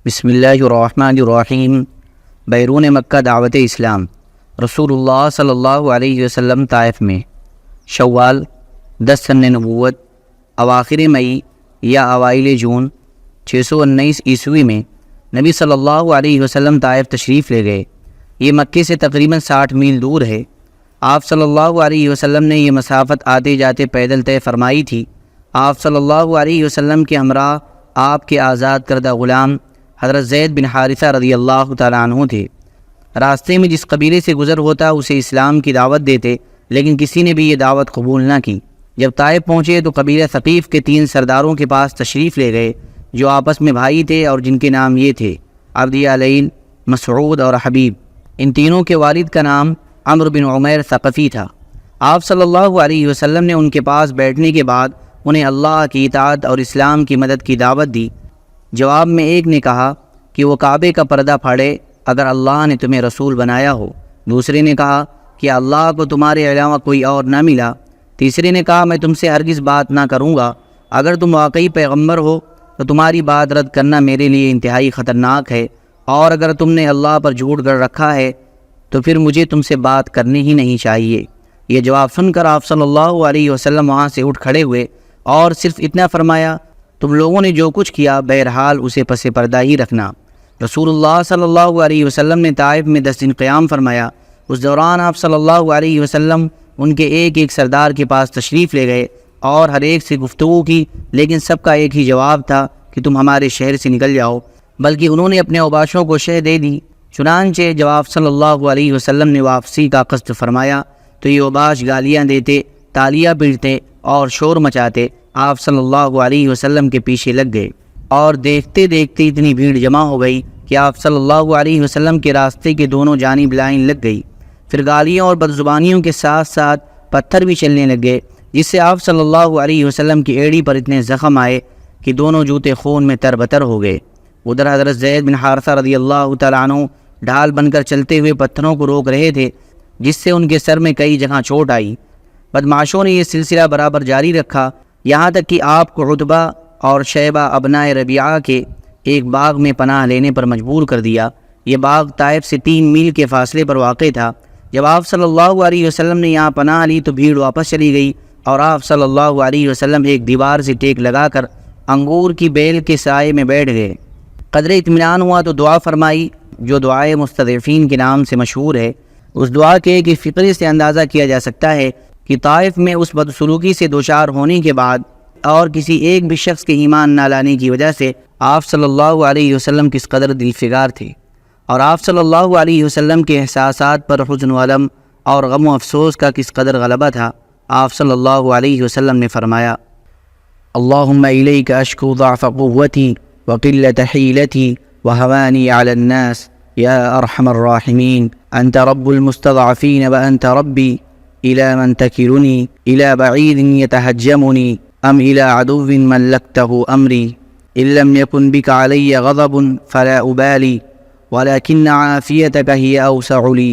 بسم اللہ الرحمن الرحیم۔ بیرون مکہ دعوت اسلام۔ رسول اللہ صلی اللہ علیہ وسلم طائف میں شوال 10 سن نبوت اواخر مئی یا اوائل جون 619 عیسوی میں نبی صلی اللہ علیہ وسلم طائف تشریف لے گئے۔ یہ مکے سے تقریباً 60 میل دور ہے۔ آپ صلی اللہ علیہ وسلم نے یہ مسافت آتے جاتے پیدل طے فرمائی تھی۔ آپ صلی اللہ علیہ وسلم کے ہمراہ آپ کے آزاد کردہ غلام حضرت زید بن حارثہ رضی اللہ تعالیٰ عنہ تھے۔ راستے میں جس قبیلے سے گزر ہوتا اسے اسلام کی دعوت دیتے، لیکن کسی نے بھی یہ دعوت قبول نہ کی۔ جب طائف پہنچے تو قبیلہ ثقیف کے 3 سرداروں کے پاس تشریف لے گئے، جو آپس میں بھائی تھے اور جن کے نام یہ تھے: عبد علیل، مسعود اور حبیب۔ ان تینوں کے والد کا نام عمرو بن عمیر ثقفی تھا۔ آپ صلی اللہ علیہ وسلم نے ان کے پاس بیٹھنے کے بعد انہیں اللہ کی اطاعت اور اسلام کی مدد کی دعوت دی۔ جواب میں ایک نے کہا کہ وہ کعبے کا پردہ پھاڑے اگر اللہ نے تمہیں رسول بنایا ہو۔ دوسرے نے کہا کہ اللہ کو تمہارے علاوہ کوئی اور نہ ملا۔ تیسرے نے کہا میں تم سے ہرگز بات نہ کروں گا، اگر تم واقعی پیغمبر ہو تو تمہاری بات رد کرنا میرے لیے انتہائی خطرناک ہے، اور اگر تم نے اللہ پر جھوٹ گڑھ رکھا ہے تو پھر مجھے تم سے بات کرنی ہی نہیں چاہیے۔ یہ جواب سن کر آپ صلی اللہ علیہ وسلم وہاں سے اٹھ کھڑے ہوئے اور صرف اتنا فرمایا: تم لوگوں نے جو کچھ کیا بہرحال اسے پس پردہ ہی رکھنا۔ رسول اللہ صلی اللہ علیہ وسلم نے طائف میں 10 دن قیام فرمایا۔ اس دوران آپ صلی اللہ علیہ وسلم ان کے ایک ایک سردار کے پاس تشریف لے گئے اور ہر ایک سے گفتگو کی، لیکن سب کا ایک ہی جواب تھا کہ تم ہمارے شہر سے نکل جاؤ، بلکہ انہوں نے اپنے اوباشوں کو شہ دے دی۔ چنانچہ جب آپ صلی اللہ علیہ وسلم نے واپسی کا قصد فرمایا تو یہ اوباش گالیاں دیتے، تالیاں پیٹتے اور شور مچاتے آپ صلی اللہ علیہ وسلم کے پیچھے لگ گئے، اور دیکھتے دیکھتے اتنی بھیڑ جمع ہو گئی کہ آپ صلی اللہ علیہ وسلم کے راستے کے دونوں جانب لائن لگ گئی۔ پھر گالیوں اور بدزبانیوں کے ساتھ ساتھ پتھر بھی چلنے لگ گئے، جس سے آپ صلی اللہ علیہ وسلم کی ایڑی پر اتنے زخم آئے کہ دونوں جوتے خون میں تربتر ہو گئے۔ ادھر حضرت زید بن حارثہ رضی اللہ تعالیٰ عنہ ڈھال بن کر چلتے ہوئے پتھروں کو روک رہے تھے، جس سے ان کے سر میں کئی جگہ چوٹ آئی۔ بدمعاشوں نے یہ سلسلہ برابر جاری رکھا، یہاں تک کہ آپ کو عتبہ اور شیبہ ابناء ربیعہ کے ایک باغ میں پناہ لینے پر مجبور کر دیا۔ یہ باغ طائف سے 3 میل کے فاصلے پر واقع تھا۔ جب آپ صلی اللہ علیہ وسلم نے یہاں پناہ لی تو بھیڑ واپس چلی گئی، اور آپ صلی اللہ علیہ وسلم ایک دیوار سے ٹیک لگا کر انگور کی بیل کے سائے میں بیٹھ گئے۔ قدر اطمینان ہوا تو دعا فرمائی، جو دعائے مستضعفین کے نام سے مشہور ہے۔ اس دعا کے ایک فقرے سے اندازہ کیا جا سکتا ہے کہ طائف میں اس بدسلوکی سے دوچار ہونے کے بعد اور کسی ایک بھی شخص کے ایمان نہ لانے کی وجہ سے آپ صلی اللہ علیہ وسلم کس قدر دل فگار تھے، اور آپ صلی اللہ علیہ وسلم کے احساسات پر حزن و علم اور غم و افسوس کا کس قدر غلبہ تھا۔ آپ صلی اللہ علیہ وسلم نے فرمایا: اللہم الیک اشکو ضعف قوتی وقلت حیلتی وہوانی علی الناس یا ارحم الراحمین، انت رب المستضعفین وانت ربی، الى من تکلنی، الى بعید یتہجمنی ام الى عدو ملکته امری، ان لم يكن بك علي غضب فلا أبالي ولكن عافيتك هي أوسع لي،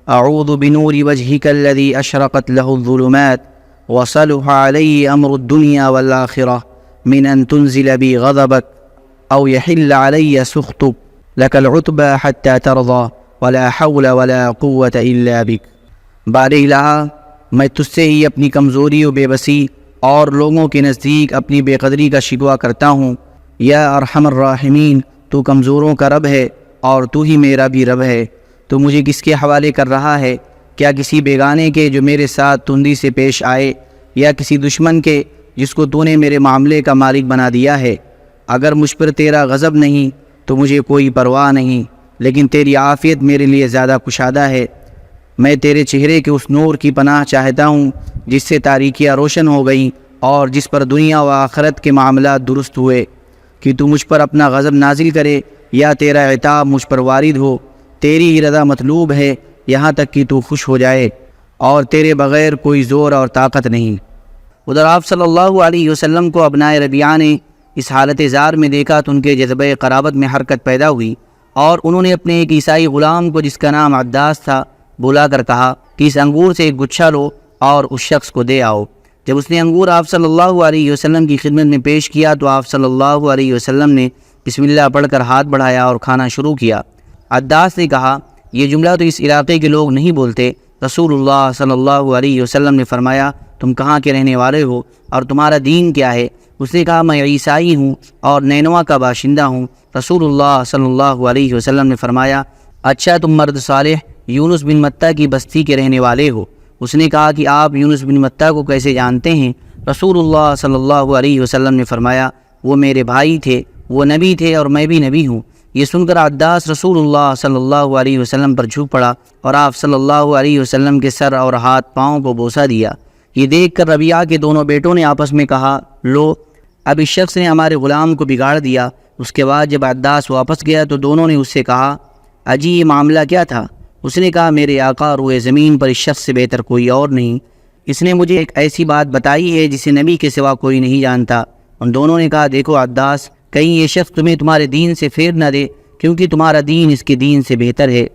أعوذ بنور وجهك الذي أشرقت له الظلمات وصلح علي أمر الدنيا والآخرة من أن تنزل بي غضبك أو يحل علي سخطك، لك العتبى حتى ترضى ولا حول ولا قوة إلا بك۔ بار الہ، میں تجھ سے ہی اپنی کمزوری و بے بسی اور لوگوں کے نزدیک اپنی بے قدری کا شکوہ کرتا ہوں۔ یا ارحم الراحمین، تو کمزوروں کا رب ہے اور تو ہی میرا بھی رب ہے۔ تو مجھے کس کے حوالے کر رہا ہے؟ کیا کسی بیگانے کے جو میرے ساتھ تندی سے پیش آئے، یا کسی دشمن کے جس کو تو نے میرے معاملے کا مالک بنا دیا ہے؟ اگر مجھ پر تیرا غضب نہیں تو مجھے کوئی پرواہ نہیں، لیکن تیری عافیت میرے لیے زیادہ کشادہ ہے۔ میں تیرے چہرے کے اس نور کی پناہ چاہتا ہوں جس سے تاریکیاں روشن ہو گئیں اور جس پر دنیا و آخرت کے معاملات درست ہوئے، کہ تو مجھ پر اپنا غضب نازل کرے یا تیرا عتاب مجھ پر وارد ہو۔ تیری ہی رضا مطلوب ہے، یہاں تک کہ تو خوش ہو جائے، اور تیرے بغیر کوئی زور اور طاقت نہیں۔ ادھر آپ صلی اللہ علیہ وسلم کو ابناء ربیعہ نے اس حالت زار میں دیکھا تو ان کے جذبہ قرابت میں حرکت پیدا ہوئی، اور انہوں نے اپنے ایک عیسائی غلام کو جس کا نام عداس تھا بلا کر کہا کہ اس انگور سے ایک گچھا لو اور اس شخص کو دے آؤ۔ جب اس نے انگور آپ صلی اللہ علیہ وسلم کی خدمت میں پیش کیا تو آپ صلی اللہ علیہ وسلم نے بسم اللہ پڑھ کر ہاتھ بڑھایا اور کھانا شروع کیا۔ عداس نے کہا یہ جملہ تو اس علاقے کے لوگ نہیں بولتے۔ رسول اللہ صلی اللہ علیہ وسلم نے فرمایا تم کہاں کے رہنے والے ہو اور تمہارا دین کیا ہے؟ اس نے کہا میں عیسائی ہوں اور نینوا کا باشندہ ہوں۔ رسول اللہ صلی اللہ علیہ وسلم نے فرمایا اچھا تم مرد صالح یونس بن متیٰ کی بستی کے رہنے والے ہو۔ اس نے کہا کہ آپ یونس بن متیٰ کو کیسے جانتے ہیں؟ رسول اللہ صلی اللہ علیہ وسلم نے فرمایا وہ میرے بھائی تھے، وہ نبی تھے اور میں بھی نبی ہوں۔ یہ سن کر عداس رسول اللہ صلی اللہ علیہ وسلم پر جھک پڑا اور آپ صلی اللہ علیہ وسلم کے سر اور ہاتھ پاؤں کو بوسہ دیا۔ یہ دیکھ کر ربیعہ کے دونوں بیٹوں نے آپس میں کہا لو اب اس شخص نے ہمارے غلام کو بگاڑ دیا۔ اس کے بعد جب عداس واپس گیا تو دونوں نے اس سے کہا اجی یہ معاملہ کیا تھا؟ اس نے کہا میرے آقا روئے زمین پر اس شخص سے بہتر کوئی اور نہیں، اس نے مجھے ایک ایسی بات بتائی ہے جسے نبی کے سوا کوئی نہیں جانتا۔ ان دونوں نے کہا دیکھو عداس کہیں یہ شخص تمہیں تمہارے دین سے پھیر نہ دے، کیونکہ تمہارا دین اس کے دین سے بہتر ہے۔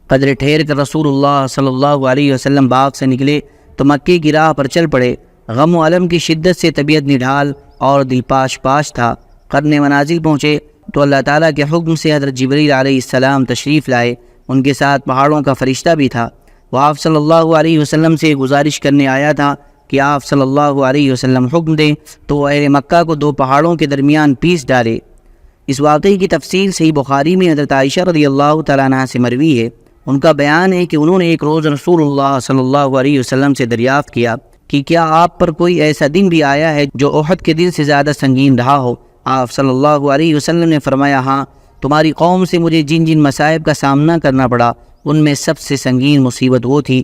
قدر ٹھہر کر رسول اللہ صلی اللہ علیہ وسلم باغ سے نکلے تو مکے کی راہ پر چل پڑے۔ غم و علم کی شدت سے طبیعت نڈھال اور دل پاش پاش تھا۔ قرن منازل پہنچے تو اللہ تعالیٰ کے حکم سے حضرت جبریل علیہ السلام تشریف لائے۔ ان کے ساتھ پہاڑوں کا فرشتہ بھی تھا۔ وہ آپ صلی اللہ علیہ وسلم سے گزارش کرنے آیا تھا کہ آپ صلی اللہ علیہ وسلم حکم دیں تو وہ اہل مکہ کو دو پہاڑوں کے درمیان پیس ڈالے۔ اس واقعے کی تفصیل صحیح بخاری میں حضرت عائشہ رضی اللہ تعالیٰ عنہا سے مروی ہے۔ ان کا بیان ہے کہ انہوں نے ایک روز رسول اللہ صلی اللہ علیہ وسلم سے دریافت کیا کہ کیا آپ پر کوئی ایسا دن بھی آیا ہے جو احد کے دن سے زیادہ سنگین رہا ہو؟ آپ صلی اللہ علیہ وسلم نے فرمایا ہاں، تمہاری قوم سے مجھے جن جن مصائب کا سامنا کرنا پڑا ان میں سب سے سنگین مصیبت وہ تھی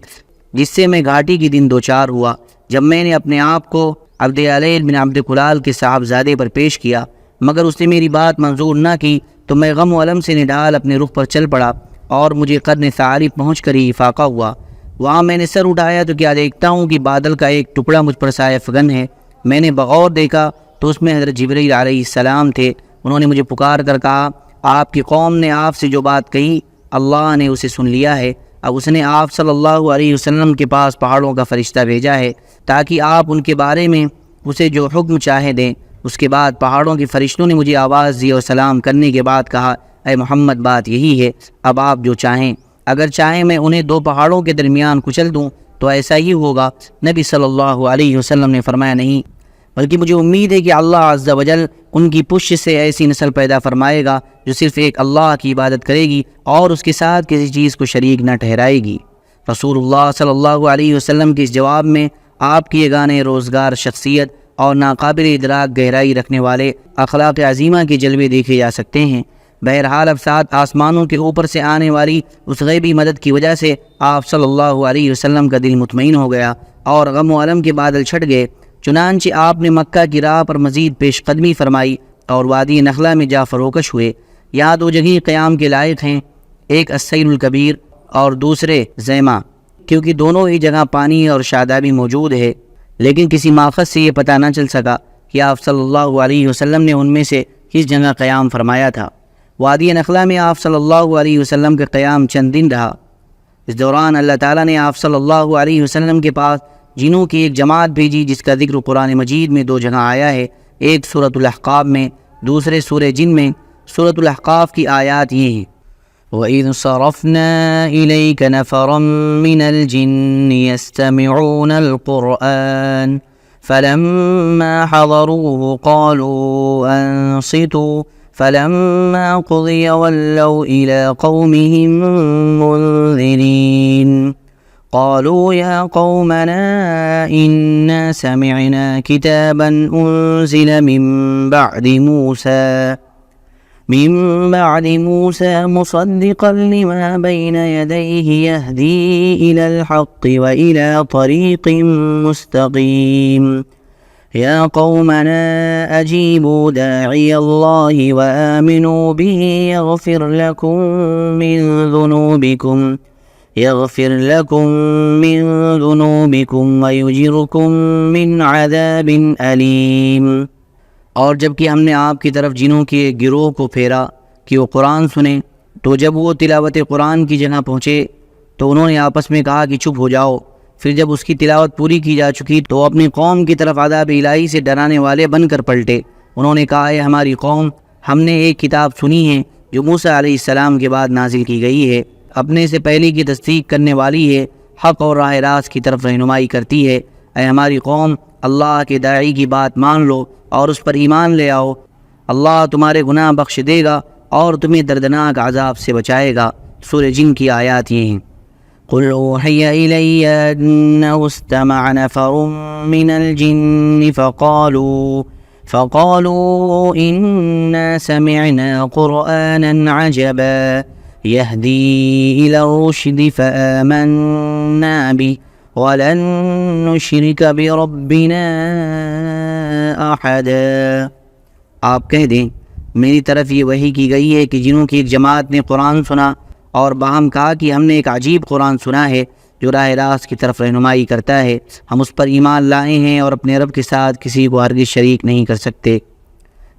جس سے میں گھاٹی کی دن دوچار ہوا جب میں نے اپنے آپ کو عبد علیل بن عبد کلال کے صاحبزادے پر پیش کیا، مگر اس نے میری بات منظور نہ کی تو میں غم و علم سے نڈال اپنے رخ پر چل پڑا اور مجھے قرن ثعالب پہنچ کر ہی افاقہ ہوا۔ وہاں میں نے سر اٹھایا تو کیا دیکھتا ہوں کہ بادل کا ایک ٹکڑا مجھ پر سایہ فگن ہے۔ میں نے بغور دیکھا تو اس میں حضرت جبریل علیہ السلام تھے۔ انہوں نے مجھے پکار کر کہا آپ کی قوم نے آپ سے جو بات کہی اللہ نے اسے سن لیا ہے، اب اس نے آپ صلی اللہ علیہ وسلم کے پاس پہاڑوں کا فرشتہ بھیجا ہے تاکہ آپ ان کے بارے میں اسے جو حکم چاہے دیں۔ اس کے بعد پہاڑوں کے فرشتوں نے مجھے آواز دی اور سلام کرنے کے بعد کہا اے محمد بات یہی ہے، اب آپ جو چاہیں، اگر چاہیں میں انہیں دو پہاڑوں کے درمیان کچل دوں تو ایسا ہی ہوگا۔ نبی صلی اللہ علیہ وسلم نے فرمایا نہیں، بلکہ مجھے امید ہے کہ اللہ عز و جل ان کی پشت سے ایسی نسل پیدا فرمائے گا جو صرف ایک اللہ کی عبادت کرے گی اور اس کے ساتھ کسی چیز کو شریک نہ ٹھہرائے گی۔ رسول اللہ صلی اللہ علیہ وسلم کے اس جواب میں آپ کی یگانہ روزگار شخصیت اور ناقابل ادراک گہرائی رکھنے والے اخلاق عظیمہ کے جلوے دیکھے جا سکتے ہیں۔ بہرحال اب سات آسمانوں کے اوپر سے آنے والی اس غیبی مدد کی وجہ سے آپ صلی اللہ علیہ وسلم کا دل مطمئن ہو گیا اور غم و علم کے بادل چھٹ گئے۔ چنانچہ آپ نے مکہ کی راہ پر مزید پیش قدمی فرمائی اور وادی نخلہ میں جا فروکش ہوئے۔ یہاں دو جگہیں قیام کے لائق ہیں، ایک السیر الکبیر اور دوسرے زیمہ، کیونکہ دونوں ہی جگہ پانی اور شادابی موجود ہے، لیکن کسی ماخذ سے یہ پتہ نہ چل سکا کہ آپ صلی اللہ علیہ وسلم نے ان میں سے کس جگہ قیام فرمایا تھا۔ وادی نخلہ میں آپ صلی اللہ علیہ وسلم کا قیام چند دن رہا۔ اس دوران اللہ تعالیٰ نے آپ صلی اللہ علیہ وسلم کے پاس جنوں کی ایک جماعت بھیجی جس کا ذکر قرآن مجید میں دو جگہ آیا ہے، ایک سورۃ الاحقاف میں، دوسرے سورہ جن میں۔ سورۃ الاحقاف کی آیات یہ ہیں وَإِذْ صَرَفْنَا إِلَيْكَ نَفَرًا مِّنَ الْجِنِّ يَسْتَمِعُونَ الْقُرْآنَ فَلَمَّا حَضَرُوهُ قَالُوا أَنصِتُوا فَلَمَّا قُضِيَ وَلَّوْا إِلَىٰ قَوْمِهِم مُّنذِرِينَ قالوا يا قومنا إنا سمعنا كتابا أنزل من بعد موسى مصدقا لما بين يديه يهدي إلى الحق وإلى طريق مستقيم يا قومنا أجيبوا داعي الله وآمنوا به يغفر لكم من ذنوبكم ويجركم من عذاب أليم۔ اور جب کہ ہم نے آپ کی طرف جنوں کے گروہ کو پھیرا کہ وہ قرآن سنیں، تو جب وہ تلاوت قرآن کی جگہ پہنچے تو انہوں نے آپس میں کہا کہ چپ ہو جاؤ۔ پھر جب اس کی تلاوت پوری کی جا چکی تو اپنی قوم کی طرف عذاب الہی سے ڈرانے والے بن کر پلٹے۔ انہوں نے کہا اے ہماری قوم، ہم نے ایک کتاب سنی ہے جو موسیٰ علیہ السلام کے بعد نازل کی گئی ہے، اپنے سے پہلے کی تصدیق کرنے والی ہے، حق اور راہ راست کی طرف رہنمائی کرتی ہے۔ اے ہماری قوم، اللہ کے داعی کی بات مان لو اور اس پر ایمان لے آؤ، اللہ تمہارے گناہ بخش دے گا اور تمہیں دردناک عذاب سے بچائے گا۔ سورہ جن کی آیات یہ ہیں۔ قل اوحی الی انہ استمع نفر من الجن فقالوا انا سمعنا قرآنا عجبا يهدي الى الرشد فآمنا به وَلَن نُشْرِكَ بِرَبِّنَا أَحَدًا۔ آپ کہہ دیں میری طرف یہ وحی کی گئی ہے کہ جنوں کی ایک جماعت نے قرآن سنا اور باہم کہا کہ ہم نے ایک عجیب قرآن سنا ہے جو راہ راست کی طرف رہنمائی کرتا ہے، ہم اس پر ایمان لائے ہیں اور اپنے رب کے ساتھ کسی کو ہرگز شریک نہیں کر سکتے۔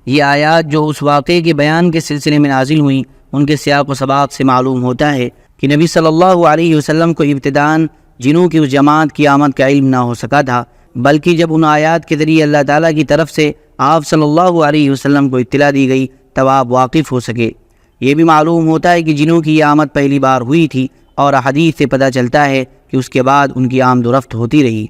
یہ آیات جو اس واقعے کے بیان کے سلسلے میں نازل ہوئیں، ان کے سیاق و سباق سے معلوم ہوتا ہے کہ نبی صلی اللہ علیہ وسلم کو ابتداءً جنوں کی اس جماعت کی آمد کا علم نہ ہو سکا تھا، بلکہ جب ان آیات کے ذریعے اللہ تعالیٰ کی طرف سے آپ صلی اللہ علیہ وسلم کو اطلاع دی گئی تب آپ واقف ہو سکے۔ یہ بھی معلوم ہوتا ہے کہ جنوں کی یہ آمد پہلی بار ہوئی تھی، اور حدیث سے پتہ چلتا ہے کہ اس کے بعد ان کی آمد و رفت ہوتی رہی۔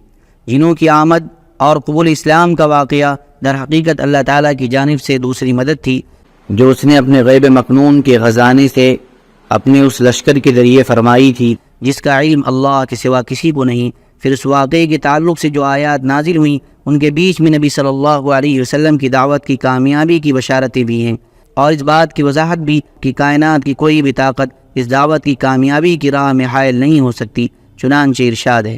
جنوں کی آمد اور قبول اسلام کا واقعہ در حقیقت اللہ تعالیٰ کی جانب سے دوسری مدد تھی جو اس نے اپنے غیب مکنون کے خزانے سے اپنے اس لشکر کے ذریعے فرمائی تھی جس کا علم اللہ کے سوا کسی کو نہیں۔ پھر اس واقعے کے تعلق سے جو آیات نازل ہوئیں ان کے بیچ میں نبی صلی اللہ علیہ وسلم کی دعوت کی کامیابی کی بشارتیں بھی ہیں، اور اس بات کی وضاحت بھی کہ کائنات کی کوئی بھی طاقت اس دعوت کی کامیابی کی راہ میں حائل نہیں ہو سکتی۔ چنانچہ ارشاد ہے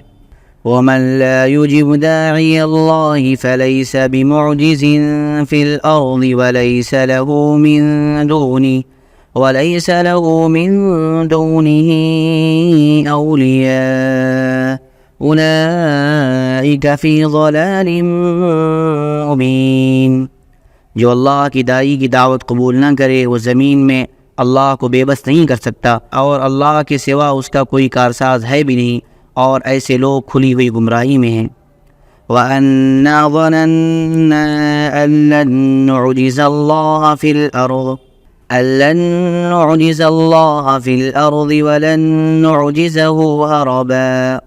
وَمَن لَا يُجِبُ دَاعِيَ اللَّهِ فَلَيْسَ بِمُعْجِزٍ فِي الْأَرْضِ وَلَيْسَ لَهُ مِن دُونِهِ أَوْلِيَاءُ أُولَئِكَ فِي ضَلَالٍ مُّبِينٍ۔ جو اللہ کی داعی کی دعوت قبول نہ کرے وہ زمین میں اللہ کو بے بس نہیں کر سکتا، اور اللہ کے سوا اس کا کوئی کارساز ہے بھی نہیں، اور ایسے لوگ کھلی ہوئی گمراہی میں ہیں۔ وَأَنَّا ظَنَنَّا أَن لَّن نُّعْجِزَ اللَّهَ فِي الْأَرْضِ وَلَن نُّعْجِزَهُ هَرَبًا۔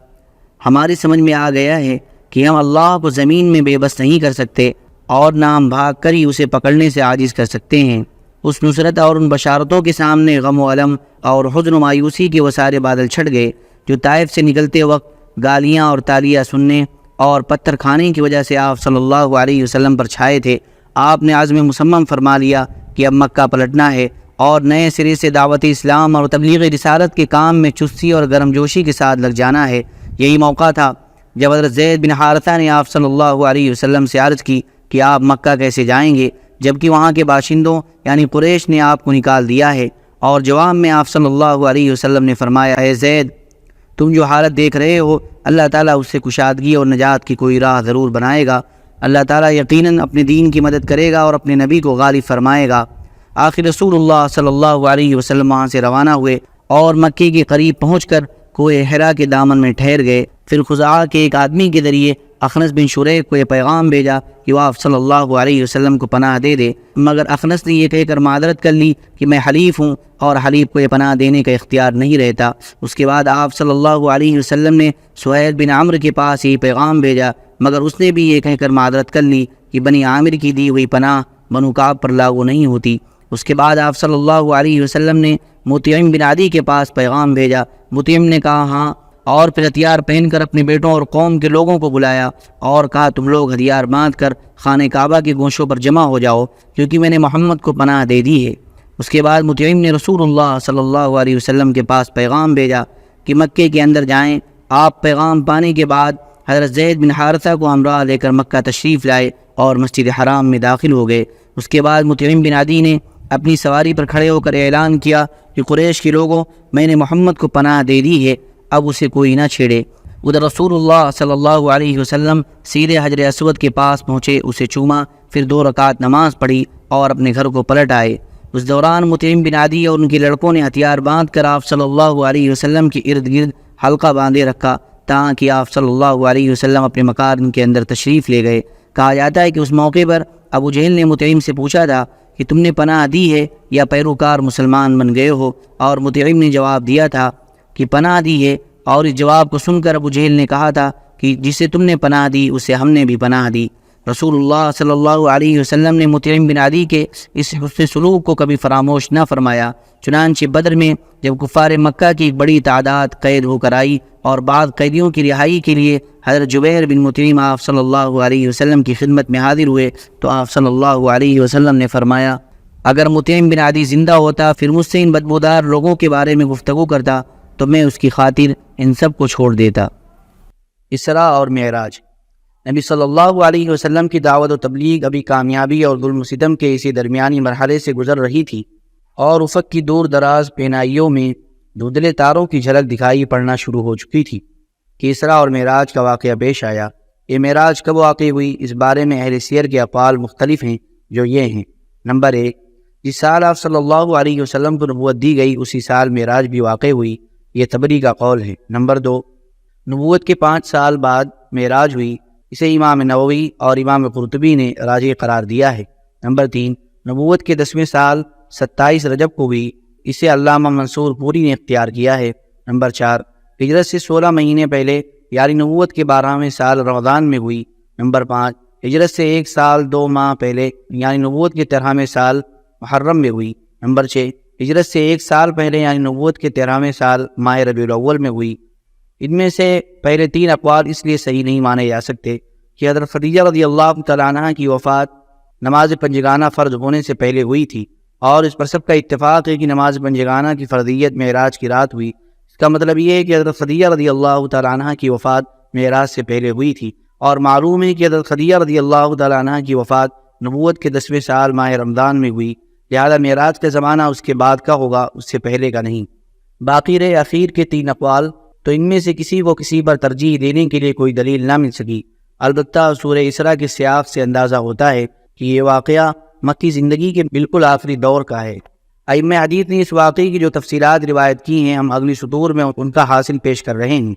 ہماری سمجھ میں آ گیا ہے کہ ہم اللہ کو زمین میں بے بس نہیں کر سکتے، اور نہ ہم بھاگ کر ہی اسے پکڑنے سے عاجز کر سکتے ہیں۔ اس نصرت اور ان بشارتوں کے سامنے غم و علم اور حزن و مایوسی کے وہ سارے بادل چھٹ گئے جو طائف سے نکلتے وقت گالیاں اور تالیاں سننے اور پتھر کھانے کی وجہ سے آپ صلی اللہ علیہ وسلم پر چھائے تھے۔ آپ نے عزم مصمم فرما لیا کہ اب مکہ پلٹنا ہے اور نئے سرے سے دعوت اسلام اور تبلیغ رسالت کے کام میں چستی اور گرم جوشی کے ساتھ لگ جانا ہے۔ یہی موقع تھا جب حضرت زید بن حارثہ نے آپ صلی اللہ علیہ وسلم سے عرض کی کہ آپ مکہ کیسے جائیں گے جبکہ وہاں کے باشندوں یعنی قریش نے آپ کو نکال دیا ہے، اور جواب میں آپ صلی اللہ علیہ وسلم نے فرمایا اے زید، تم جو حالت دیکھ رہے ہو اللہ تعالیٰ اس سے کشادگی اور نجات کی کوئی راہ ضرور بنائے گا۔ اللہ تعالیٰ یقیناً اپنے دین کی مدد کرے گا اور اپنے نبی کو غالب فرمائے گا۔ آخر رسول اللہ صلی اللہ علیہ وسلم وہاں سے روانہ ہوئے اور مکے کے قریب پہنچ کر کوہ حرا کے دامن میں ٹھہر گئے۔ پھر خزاعہ کے ایک آدمی کے ذریعے اخنس بن شریک کو یہ پیغام بھیجا کہ وہ آپ صلی اللہ علیہ وسلم کو پناہ دے دے، مگر اخنس نے یہ کہہ کر معذرت کر لی کہ میں حلیف ہوں اور حلیف کو یہ پناہ دینے کا اختیار نہیں رہتا۔ اس کے بعد آپ صلی اللہ علیہ وسلم نے سہیل بن عمرو کے پاس یہ پیغام بھیجا، مگر اس نے بھی یہ کہہ کر معذرت کر لی کہ بنی عامر کی دی ہوئی پناہ بنو کعب پر لاگو نہیں ہوتی۔ اس کے بعد آپ صلی اللہ علیہ وسلم نے مطعم بن عدی کے پاس پیغام بھیجا۔ مطعم نے کہا ہاں، اور پھر ہتھیار پہن کر اپنے بیٹوں اور قوم کے لوگوں کو بلایا اور کہا تم لوگ ہتھیار باندھ کر خانہ کعبہ کے گوشوں پر جمع ہو جاؤ کیونکہ میں نے محمد کو پناہ دے دی ہے۔ اس کے بعد مطعم نے رسول اللہ صلی اللہ علیہ وسلم کے پاس پیغام بھیجا کہ مکے کے اندر جائیں۔ آپ پیغام پانے کے بعد حضرت زید بن حارثہ کو ہمراہ لے کر مکہ تشریف لائے اور مسجد حرام میں داخل ہو گئے۔ اس کے بعد مطعم بن عدی نے اپنی سواری پر کھڑے ہو کر اعلان کیا کہ قریش کے لوگوں، میں نے محمد کو پناہ دے دی ہے، اب اسے کوئی نہ چھیڑے۔ ادھر رسول اللہ صلی اللہ علیہ وسلم سیدھے حجر اسود کے پاس پہنچے، اسے چوما، پھر 2 رکعت نماز پڑھی اور اپنے گھر کو پلٹ آئے۔ اس دوران مطعم بن عدی اور ان کے لڑکوں نے ہتھیار باندھ کر آپ صلی اللہ علیہ وسلم کے ارد گرد حلقہ باندھے رکھا تاکہ آپ صلی اللہ علیہ وسلم اپنے مکان کے اندر تشریف لے گئے۔ کہا جاتا ہے کہ اس موقع پر ابو جہل نے مطعم سے پوچھا تھا کہ تم نے پناہ دی ہے یا پیروکار مسلمان بن گئے ہو؟ اور مطعم نے جواب دیا تھا کہ پناہ دی ہے، اور اس جواب کو سن کر ابو جہل نے کہا تھا کہ جسے تم نے پناہ دی اسے ہم نے بھی پناہ دی۔ رسول اللہ صلی اللہ علیہ وسلم نے مطعم بن عدی کے اس حسن سلوک کو کبھی فراموش نہ فرمایا۔ چنانچہ بدر میں جب کفار مکہ کی ایک بڑی تعداد قید ہو کر آئی اور بعض قیدیوں کی رہائی کے لیے حضرت جبیر بن مطعم آپ صلی اللہ علیہ وسلم کی خدمت میں حاضر ہوئے تو آپ صلی اللہ علیہ وسلم نے فرمایا، اگر مطعم بن عدی زندہ ہوتا پھر مجھ سے ان بدبودار لوگوں کے بارے میں گفتگو کرتا تو میں اس کی خاطر ان سب کو چھوڑ دیتا۔ اسراء اور معراج۔ نبی صلی اللہ علیہ وسلم کی دعوت و تبلیغ ابھی کامیابی اور ظلم و ستم کے اسی درمیانی مرحلے سے گزر رہی تھی، اور افق کی دور دراز پینائیوں میں دھندلے تاروں کی جھلک دکھائی پڑنا شروع ہو چکی تھی کہ اسراء اور معراج کا واقعہ پیش آیا۔ یہ معراج کب واقع ہوئی، اس بارے میں اہل سیر کے اقوال مختلف ہیں، جو یہ ہیں: نمبر 1، جس سال آپ صلی اللہ علیہ وسلم کو نبوت دی گئی اسی سال معراج بھی واقع ہوئی، یہ طبری کا قول ہے۔ نمبر 2، نبوت کے 5 سال بعد معراج ہوئی، اسے امام نووی اور امام قرطبی نے راجح قرار دیا ہے۔ نمبر 3، نبوت کے 10ویں سال 27 رجب کو ہوئی، اسے علامہ منصور پوری نے اختیار کیا ہے۔ نمبر 4، ہجرت سے 16 مہینے پہلے یعنی نبوت کے 12ویں سال رمضان میں ہوئی۔ نمبر 5، ہجرت سے 1 سال 2 ماہ پہلے یعنی نبوت کے 13ویں سال محرم میں ہوئی۔ نمبر 6، ہجرت سے 1 سال پہلے یعنی نبوت کے 13ویں سال ماہ ربیع الاول میں ہوئی۔ ان میں سے پہلے 3 اقوال اس لیے صحیح نہیں مانے جا سکتے کہ حضرت خدیجہ رضی اللہ تعالیٰ عنہ کی وفات نماز پنجگانہ فرض ہونے سے پہلے ہوئی تھی، اور اس پر سب کا اتفاق ہے کہ نماز پنجگانہ کی فرضیت معراج کی رات ہوئی۔ اس کا مطلب یہ ہے کہ حضرت خدیجہ رضی اللہ تعالیٰ عنہ کی وفات معراج سے پہلے ہوئی تھی، اور معلوم ہے کہ حضرت خدیجہ رضی اللہ تعالیٰ عنہ کی وفات نبوت کے 10ویں سال ماہ رمضان میں ہوئی، لہذا معراج کا زمانہ اس کے بعد کا ہوگا، اس سے پہلے کا نہیں۔ باقی رہے اخیر کے 3 اقوال، تو ان میں سے کسی کو کسی پر ترجیح دینے کے لیے کوئی دلیل نہ مل سکی۔ البتہ سورہ اسراء کے سیاق سے اندازہ ہوتا ہے کہ یہ واقعہ مکی زندگی کے بالکل آخری دور کا ہے۔ ائمہ حدیث نے اس واقعے کی جو تفصیلات روایت کی ہیں ہم اگلی سطور میں ان کا حاصل پیش کر رہے ہیں۔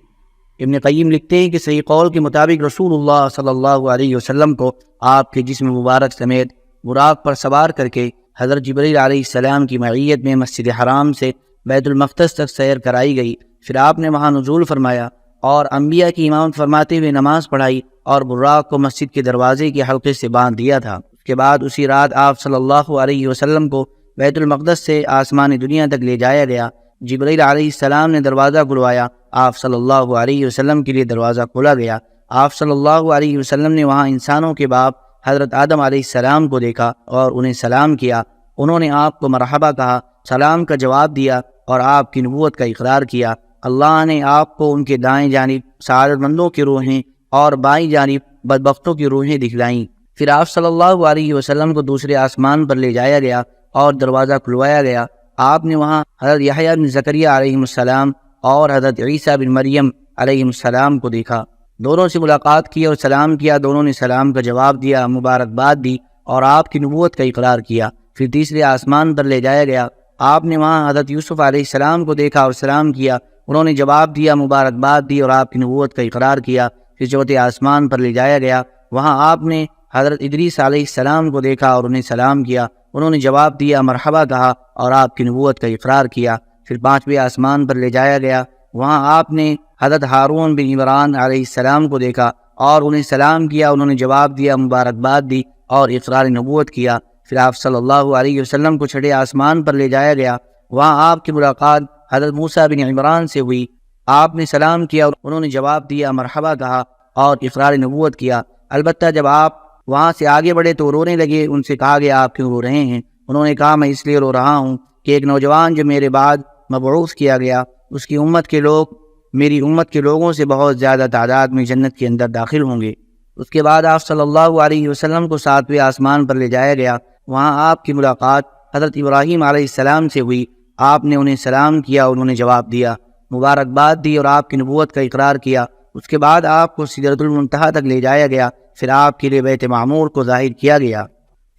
ابن قیم لکھتے ہیں کہ صحیح قول کے مطابق رسول اللہ صلی اللہ علیہ وسلم کو آپ کے جسم مبارک سمیت براق پر سوار کر کے حضرت جبریل علیہ السلام کی معیت میں مسجد حرام سے بیت المقدس تک سیر کرائی گئی، پھر آپ نے وہاں نزول فرمایا اور انبیاء کی امامت فرماتے ہوئے نماز پڑھائی اور براق کو مسجد کے دروازے کے حلقے سے باندھ دیا تھا۔ اس کے بعد اسی رات آپ صلی اللہ علیہ وسلم کو بیت المقدس سے آسمان دنیا تک لے جایا گیا۔ جبریل علیہ السلام نے دروازہ کھلوایا، آپ صلی اللہ علیہ وسلم کے لیے دروازہ کھولا گیا۔ آپ صلی اللہ علیہ وسلم نے وہاں انسانوں کے باپ حضرت آدم علیہ السلام کو دیکھا اور انہیں سلام کیا۔ انہوں نے آپ کو مرحبا کہا، سلام کا جواب دیا اور آپ کی نبوت کا اقرار کیا۔ اللہ نے آپ کو ان کے دائیں جانب سعادت مندوں کی روحیں اور بائیں جانب بدبختوں کی روحیں دکھلائیں۔ پھر آپ صلی اللہ علیہ وسلم کو دوسرے آسمان پر لے جایا گیا اور دروازہ کھلوایا گیا۔ آپ نے وہاں حضرت یحییٰ بن زکریہ علیہ السلام اور حضرت عیسیٰ بن مریم علیہ السلام کو دیکھا، دونوں سے ملاقات کی اور سلام کیا۔ دونوں نے سلام کا جواب دیا، مبارکباد دی اور آپ کی نبوت کا اقرار کیا۔ پھر تیسرے آسمان پر لے جایا گیا، آپ نے وہاں حضرت یوسف علیہ السلام کو دیکھا اور سلام کیا، انہوں نے جواب دیا، مبارکباد دی اور آپ کی نبوت کا اقرار کیا۔ پھر چوتھے آسمان پر لے جایا گیا، وہاں آپ نے حضرت ادریس علیہ السلام کو دیکھا اور انہیں سلام کیا، انہوں نے جواب دیا، مرحبا کہا اور آپ کی نبوت کا اقرار کیا۔ پھر پانچویں آسمان پر لے جایا گیا، وہاں آپ نے حضرت ہارون بن عمران علیہ السلام کو دیکھا اور انہیں سلام کیا، انہوں نے جواب دیا، مبارکباد دی اور اقرار نبوت کیا۔ پھر آپ صلی اللہ علیہ وسلم کو چھٹے آسمان پر لے جایا گیا، وہاں آپ کی ملاقات حضرت موسیٰ بن عمران سے ہوئی، آپ نے سلام کیا اور انہوں نے جواب دیا، مرحبا کہا اور اقرار نبوت کیا۔ البتہ جب آپ وہاں سے آگے بڑھے تو رونے لگے، ان سے کہا گیا آپ کیوں رو رہے ہیں؟ انہوں نے کہا میں اس لیے رو رہا ہوں کہ ایک نوجوان جو میرے بعد مبعوث کیا گیا، اس کی امت کے لوگ میری امت کے لوگوں سے بہت زیادہ تعداد میں جنت کے اندر داخل ہوں گے۔ اس کے بعد آپ صلی اللہ علیہ وسلم کو ساتویں آسمان پر لے جایا گیا، وہاں آپ کی ملاقات حضرت ابراہیم علیہ السلام سے ہوئی، آپ نے انہیں سلام کیا، انہوں نے جواب دیا، مبارکباد دی اور آپ کی نبوت کا اقرار کیا۔ اس کے بعد آپ کو سدرۃ المنتہا تک لے جایا گیا، پھر آپ کے لیے بیت معمور کو ظاہر کیا گیا،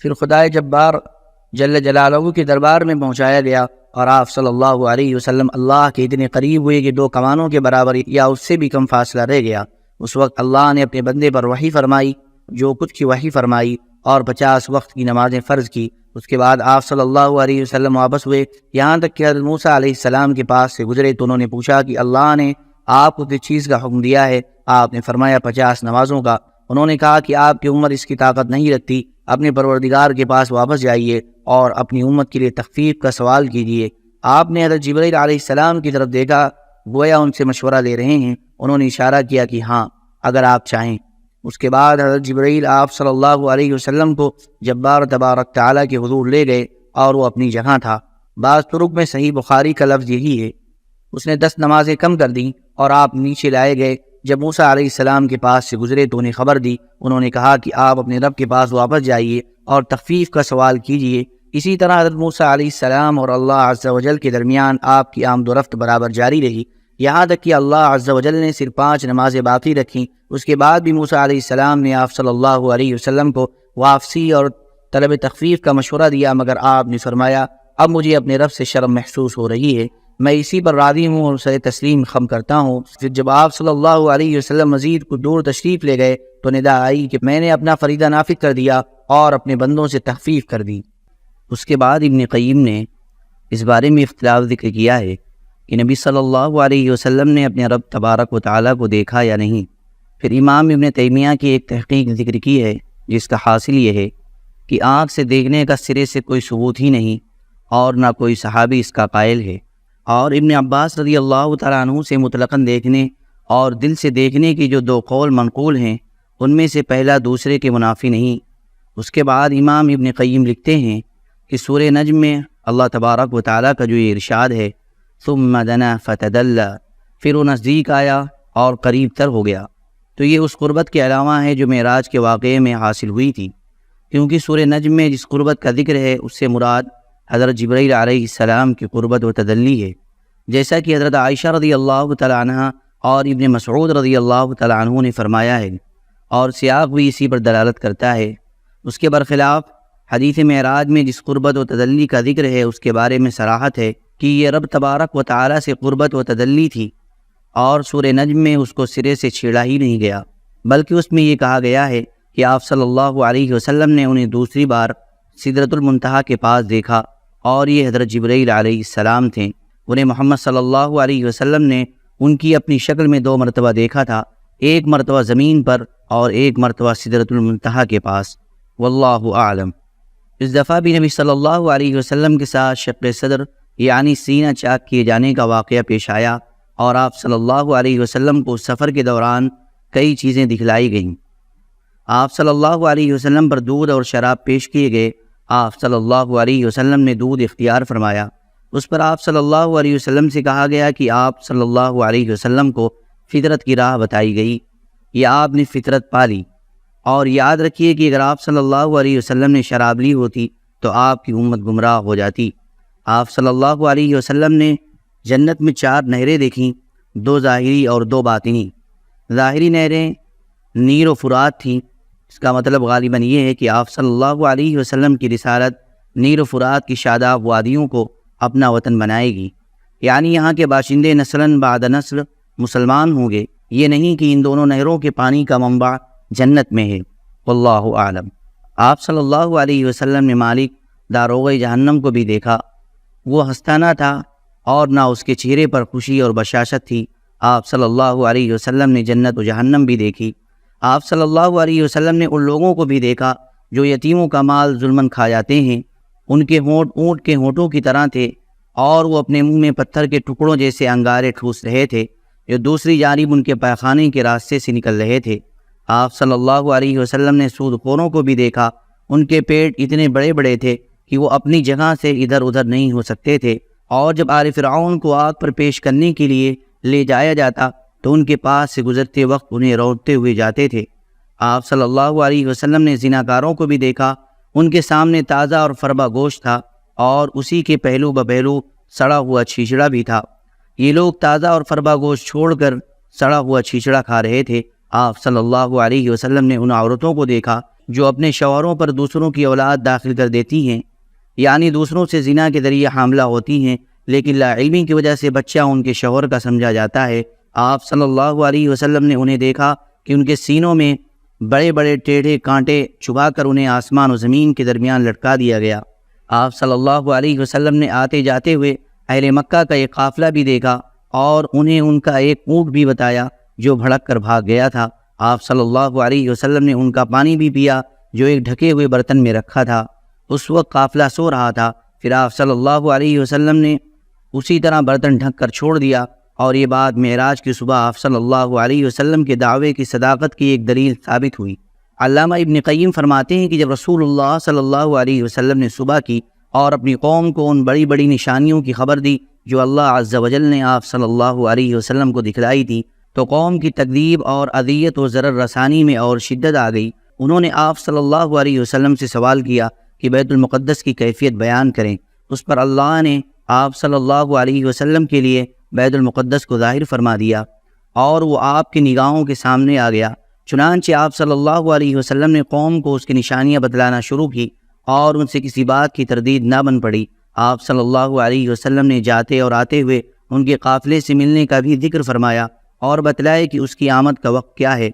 پھر خدائے جبار جل جلالہ کے دربار میں پہنچایا گیا اور آپ صلی اللہ علیہ وسلم اللہ کے اتنے قریب ہوئے کہ 2 کمانوں کے برابر یا اس سے بھی کم فاصلہ رہ گیا۔ اس وقت اللہ نے اپنے بندے پر وحی فرمائی، جو کچھ کی وحی فرمائی اور 50 وقت کی نمازیں فرض کی اس کے بعد آپ صلی اللہ علیہ وسلم واپس ہوئے، یہاں تک کہ حضرت موسیٰ علیہ السلام کے پاس سے گزرے تو انہوں نے پوچھا کہ اللہ نے آپ کو کس چیز کا حکم دیا ہے؟ آپ نے فرمایا 50 نمازوں کا۔ انہوں نے کہا کہ آپ کی امت اس کی طاقت نہیں رکھتی، اپنے پروردگار کے پاس واپس جائیے اور اپنی امت کے لیے تخفیف کا سوال کیجیے۔ آپ نے حضرت جبرائیل علیہ السلام کی طرف دیکھا، گویا ان سے مشورہ لے رہے ہیں۔ انہوں نے اشارہ کیا کہ ہاں، اگر آپ چاہیں۔ اس کے بعد حضرت جبرائیل آپ صلی اللہ علیہ وسلم کو جبار تبارک تعالیٰ کے حضور لے گئے اور وہ اپنی جگہ تھا۔ بعض طرق میں صحیح بخاری کا لفظ یہی ہے۔ اس نے 10 نمازیں کم کر دیں اور آپ نیچے لائے گئے۔ جب موسیٰ علیہ السلام کے پاس سے گزرے تو انہیں خبر دی۔ انہوں نے کہا کہ آپ اپنے رب کے پاس واپس جائیے اور تخفیف کا سوال کیجیے۔ اسی طرح حضرت موسیٰ علیہ السلام اور اللہ عز و جل کے درمیان آپ کی آمد و رفت برابر جاری رہی، یہاں تک کہ اللہ عز و جل نے صرف 5 نمازیں باقی رکھیں۔ اس کے بعد بھی موسیٰ علیہ السلام نے آپ صلی اللہ علیہ وسلم کو واپسی اور طلب تخفیف کا مشورہ دیا، مگر آپ نے فرمایا اب مجھے اپنے رب سے شرم محسوس ہو رہی ہے، میں اسی پر راضی ہوں اور اسے تسلیم خم کرتا ہوں۔ پھر جب آپ صلی اللہ علیہ وسلم مزید کچھ دور تشریف لے گئے تو ندا آئی کہ میں نے اپنا فریضہ نافذ کر دیا اور اپنے بندوں سے تخفیف کر دی۔ اس کے بعد ابن قیم نے اس بارے میں اختلاف ذکر کیا ہے کہ نبی صلی اللہ علیہ وسلم نے اپنے رب تبارک و تعالیٰ کو دیکھا یا نہیں۔ پھر امام ابن تیمیہ کی ایک تحقیق ذکر کی ہے جس کا حاصل یہ ہے کہ آنکھ سے دیکھنے کا سرے سے کوئی ثبوت ہی نہیں اور نہ کوئی صحابی اس کا قائل ہے، اور ابن عباس رضی اللہ تعالیٰ عنہ سے مطلقاً دیکھنے اور دل سے دیکھنے کی جو 2 قول منقول ہیں ان میں سے پہلا دوسرے کے منافی نہیں۔ اس کے بعد امام ابن قیم لکھتے ہیں کہ سورہ نجم میں اللہ تبارک و تعالیٰ کا جو یہ ارشاد ہے ثم دنا فتدلی، پھر وہ نزدیک آیا اور قریب تر ہو گیا، تو یہ اس قربت کے علاوہ ہے جو معراج کے واقعے میں حاصل ہوئی تھی، کیونکہ سورہ نجم میں جس قربت کا ذکر ہے اس سے مراد حضرت جبرائیل علیہ السلام کی قربت و تدلی ہے، جیسا کہ حضرت عائشہ رضی اللہ تعالیٰ عنہ اور ابن مسعود رضی اللہ تعالیٰ عنہ نے فرمایا ہے، اور سیاق بھی اسی پر دلالت کرتا ہے۔ اس کے برخلاف حدیث معراج میں جس قربت و تدلی کا ذکر ہے اس کے بارے میں صراحت ہے کہ یہ رب تبارک و تعالیٰ سے قربت و تدلی تھی، اور سورہ نجم میں اس کو سرے سے چھیڑا ہی نہیں گیا، بلکہ اس میں یہ کہا گیا ہے کہ آپ صلی اللہ علیہ وسلم نے انہیں دوسری بار سدرۃ المنتہا کے پاس دیکھا، اور یہ حضرت جبرائیل علیہ السلام تھے۔ انہیں محمد صلی اللہ علیہ وسلم نے ان کی اپنی شکل میں 2 مرتبہ دیکھا تھا، ایک مرتبہ زمین پر اور ایک مرتبہ سدرۃ المنتہا کے پاس، واللہ اعلم۔ اس دفعہ بھی نبی صلی اللہ علیہ وسلم کے ساتھ شق صدر یعنی سینہ چاک کیے جانے کا واقعہ پیش آیا، اور آپ صلی اللہ علیہ وسلم کو سفر کے دوران کئی چیزیں دکھلائی گئیں۔ آپ صلی اللہ علیہ وسلم پر دودھ اور شراب پیش کیے گئے۔ آپ صلی اللہ علیہ وسلم نے دودھ اختیار فرمایا، اس پر آپ صلی اللہ علیہ وسلم سے کہا گیا کہ آپ صلی اللہ علیہ وسلم کو فطرت کی راہ بتائی گئی، یا آپ نے فطرت پالی، اور یاد رکھیے کہ اگر آپ صلی اللہ علیہ وسلم نے شراب لی ہوتی تو آپ کی امت گمراہ ہو جاتی۔ آپ صلی اللہ علیہ وسلم نے جنت میں 4 نہریں دیکھیں، 2 ظاہری اور 2 باطنی۔ ظاہری نہریں نیل و فرات تھیں، اس کا مطلب غالباً یہ ہے کہ آپ صلی اللہ علیہ وسلم کی رسالت نیل و فرات کی شاداب وادیوں کو اپنا وطن بنائے گی، یعنی یہاں کے باشندے نسلاً بعد نسل مسلمان ہوں گے، یہ نہیں کہ ان دونوں نہروں کے پانی کا منبع جنت میں ہے، واللہ اعلم۔ آپ صلی اللہ علیہ وسلم نے مالک داروغ جہنم کو بھی دیکھا، وہ ہنستا نہ تھا اور نہ اس کے چہرے پر خوشی اور بشاشت تھی۔ آپ صلی اللہ علیہ وسلم نے جنت و جہنم بھی دیکھی۔ آپ صلی اللہ علیہ وسلم نے ان لوگوں کو بھی دیکھا جو یتیموں کا مال ظلماً کھا جاتے ہیں، ان کے ہونٹ اونٹ کے ہونٹوں کی طرح تھے، اور وہ اپنے منہ میں پتھر کے ٹکڑوں جیسے انگارے ٹھوس رہے تھے جو دوسری جانب ان کے پیخانے کے راستے سے نکل رہے تھے۔ آپ صلی اللہ علیہ وسلم نے سود خوروں کو بھی دیکھا، ان کے پیٹ اتنے بڑے بڑے تھے کہ وہ اپنی جگہ سے ادھر ادھر نہیں ہو سکتے تھے، اور جب آل فرعون کو آگ پر پیش کرنے کے لیے لے جایا جاتا تو ان کے پاس سے گزرتے وقت انہیں روڑتے ہوئے جاتے تھے۔ آپ صلی اللہ علیہ وسلم نے زناکاروں کو بھی دیکھا، ان کے سامنے تازہ اور فربا گوشت تھا، اور اسی کے پہلو بپہلو سڑا ہوا چھیچڑا بھی تھا۔ یہ لوگ تازہ اور فربا گوشت چھوڑ کر سڑا ہوا چھیچڑا کھا رہے تھے۔ آپ صلی اللہ علیہ وسلم نے ان عورتوں کو دیکھا جو اپنے شوہروں پر دوسروں کی اولاد داخل کر دیتی ہیں، یعنی دوسروں سے زنا کے ذریعے حاملہ ہوتی ہیں، لیکن لا علمی کی وجہ سے بچہ ان کے شوہر کا سمجھا جاتا ہے۔ آپ صلی اللہ علیہ وسلم نے انہیں دیکھا کہ ان کے سینوں میں بڑے بڑے ٹیڑھے کانٹے چبھا کر انہیں آسمان و زمین کے درمیان لٹکا دیا گیا، آپ صلی اللہ علیہ وسلم نے آتے جاتے ہوئے اہل مکہ کا ایک قافلہ بھی دیکھا اور انہیں ان کا ایک اونٹ بھی بتایا جو بھڑک کر بھاگ گیا تھا۔ آپ صلی اللہ علیہ وسلم نے ان کا پانی بھی پیا جو ایک ڈھکے ہوئے برتن میں رکھا تھا۔ اس وقت قافلہ سو رہا تھا، پھر آپ صلی اللہ علیہ وسلم نے اسی طرح برتن ڈھک کر چھوڑ دیا، اور یہ بات معراج کی صبح آپ صلی اللہ علیہ وسلم کے دعوے کی صداقت کی ایک دلیل ثابت ہوئی۔ علامہ ابن قیم فرماتے ہیں کہ جب رسول اللہ صلی اللہ علیہ وسلم نے صبح کی اور اپنی قوم کو ان بڑی بڑی نشانیوں کی خبر دی جو اللہ عز و جل نے آپ صلی اللہ علیہ وسلم کو دکھلائی تھی، تو قوم کی تکذیب اور اذیت و ضرر رسانی میں اور شدت آ گئی۔ انہوں نے آپ صلی اللہ علیہ وسلم سے سوال کیا کہ بیت المقدس کی کیفیت بیان کریں۔ اس پر اللہ نے آپ صلی اللہ علیہ وسلم کے لیے بیت المقدس کو ظاہر فرما دیا اور وہ آپ کی نگاہوں کے سامنے آ گیا۔ چنانچہ آپ صلی اللہ علیہ وسلم نے قوم کو اس کی نشانیاں بتلانا شروع کی اور ان سے کسی بات کی تردید نہ بن پڑی۔ آپ صلی اللہ علیہ وسلم نے جاتے اور آتے ہوئے ان کے قافلے سے ملنے کا بھی ذکر فرمایا اور بتلائے کہ اس کی آمد کا وقت کیا ہے۔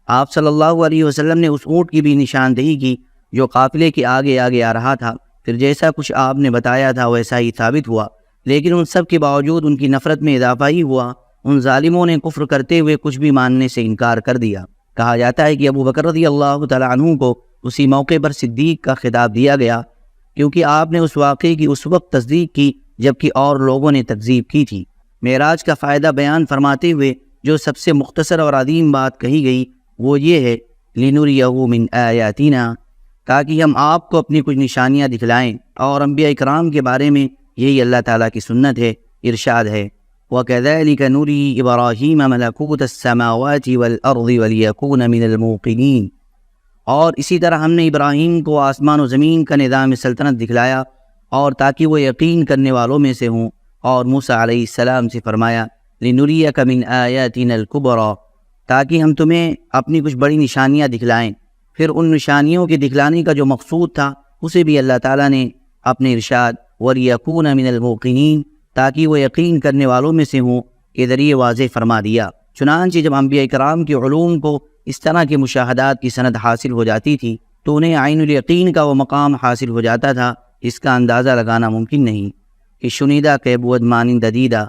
آپ صلی اللہ علیہ وسلم نے اس اونٹ کی بھی نشاندہی کی جو قافلے کے آگے آگے آ رہا تھا۔ پھر جیسا کچھ آپ نے بتایا تھا ویسا ہی ثابت ہوا، لیکن ان سب کے باوجود ان کی نفرت میں اضافہ ہی ہوا۔ ان ظالموں نے کفر کرتے ہوئے کچھ بھی ماننے سے انکار کر دیا۔ کہا جاتا ہے کہ ابو بکر رضی اللہ تعالیٰ عنہ کو اسی موقع پر صدیق کا خطاب دیا گیا، کیونکہ آپ نے اس واقعے کی اس وقت تصدیق کی جبکہ اور لوگوں نے تکذیب کی تھی۔ معراج کا فائدہ بیان فرماتے ہوئے جو سب سے مختصر اور عظیم بات کہی گئی وہ یہ ہے لِنُرِيَهُ مِنْ آيَاتِنَا، تاکہ ہم آپ کو اپنی کچھ نشانیاں دکھلائیں، اور انبیاء کرام کے بارے میں یہی اللہ تعالیٰ کی سنت ہے۔ ارشاد ہے وَكَذَلِكَ نُرِي إِبْرَاهِيمَ مَلَكُوتَ السَّمَاوَاتِ وَالْأَرْضِ وَلِيَكُونَ مِنَ الْمُوقِنِينَ، اور اسی طرح ہم نے ابراہیم کو آسمان و زمین کا نظام سلطنت دکھلایا اور تاکہ وہ یقین کرنے والوں میں سے ہوں، اور موسیٰ علیہ السلام سے فرمایا لِنُرِيَكَ مِنْ آيَاتِنَا الْكُبْرَى، تاکہ ہم تمہیں اپنی کچھ بڑی نشانیاں دکھلائیں۔ پھر ان نشانیوں کے دکھلانے کا جو مقصود تھا اسے بھی اللہ تعالیٰ نے اپنے ارشاد وَلِيَكُونَ مِنَ الْمُوقِنِينَ، تاکہ وہ یقین کرنے والوں میں سے ہوں کے ذریعے واضح فرما دیا۔ چنانچہ جب انبیاء کرام کے علوم کو اس طرح کے مشاہدات کی سند حاصل ہو جاتی تھی تو انہیں عین الیقین کا وہ مقام حاصل ہو جاتا تھا اس کا اندازہ لگانا ممکن نہیں کہ شنیدہ کیبود مانند دیدہ۔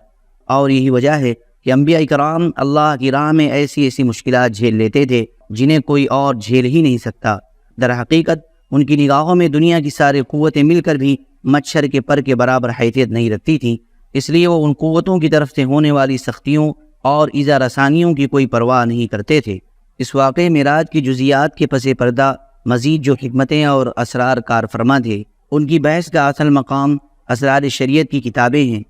اور یہی وجہ ہے کہ انبیاء کرام اللہ کی راہ میں ایسی ایسی مشکلات جھیل لیتے تھے جنہیں کوئی اور جھیل ہی نہیں سکتا۔ در حقیقت ان کی نگاہوں میں دنیا کی ساری قوتیں مل کر بھی مچھر کے پر کے برابر حیثیت نہیں رکھتی تھیں، اس لیے وہ ان قوتوں کی طرف سے ہونے والی سختیوں اور ایذا رسانیوں کی کوئی پرواہ نہیں کرتے تھے۔ اس واقعے معراج کی جزیات کے پس پردہ مزید جو حکمتیں اور اسرار کار فرما تھے ان کی بحث کا اصل مقام اسرار شریعت کی کتابیں ہیں۔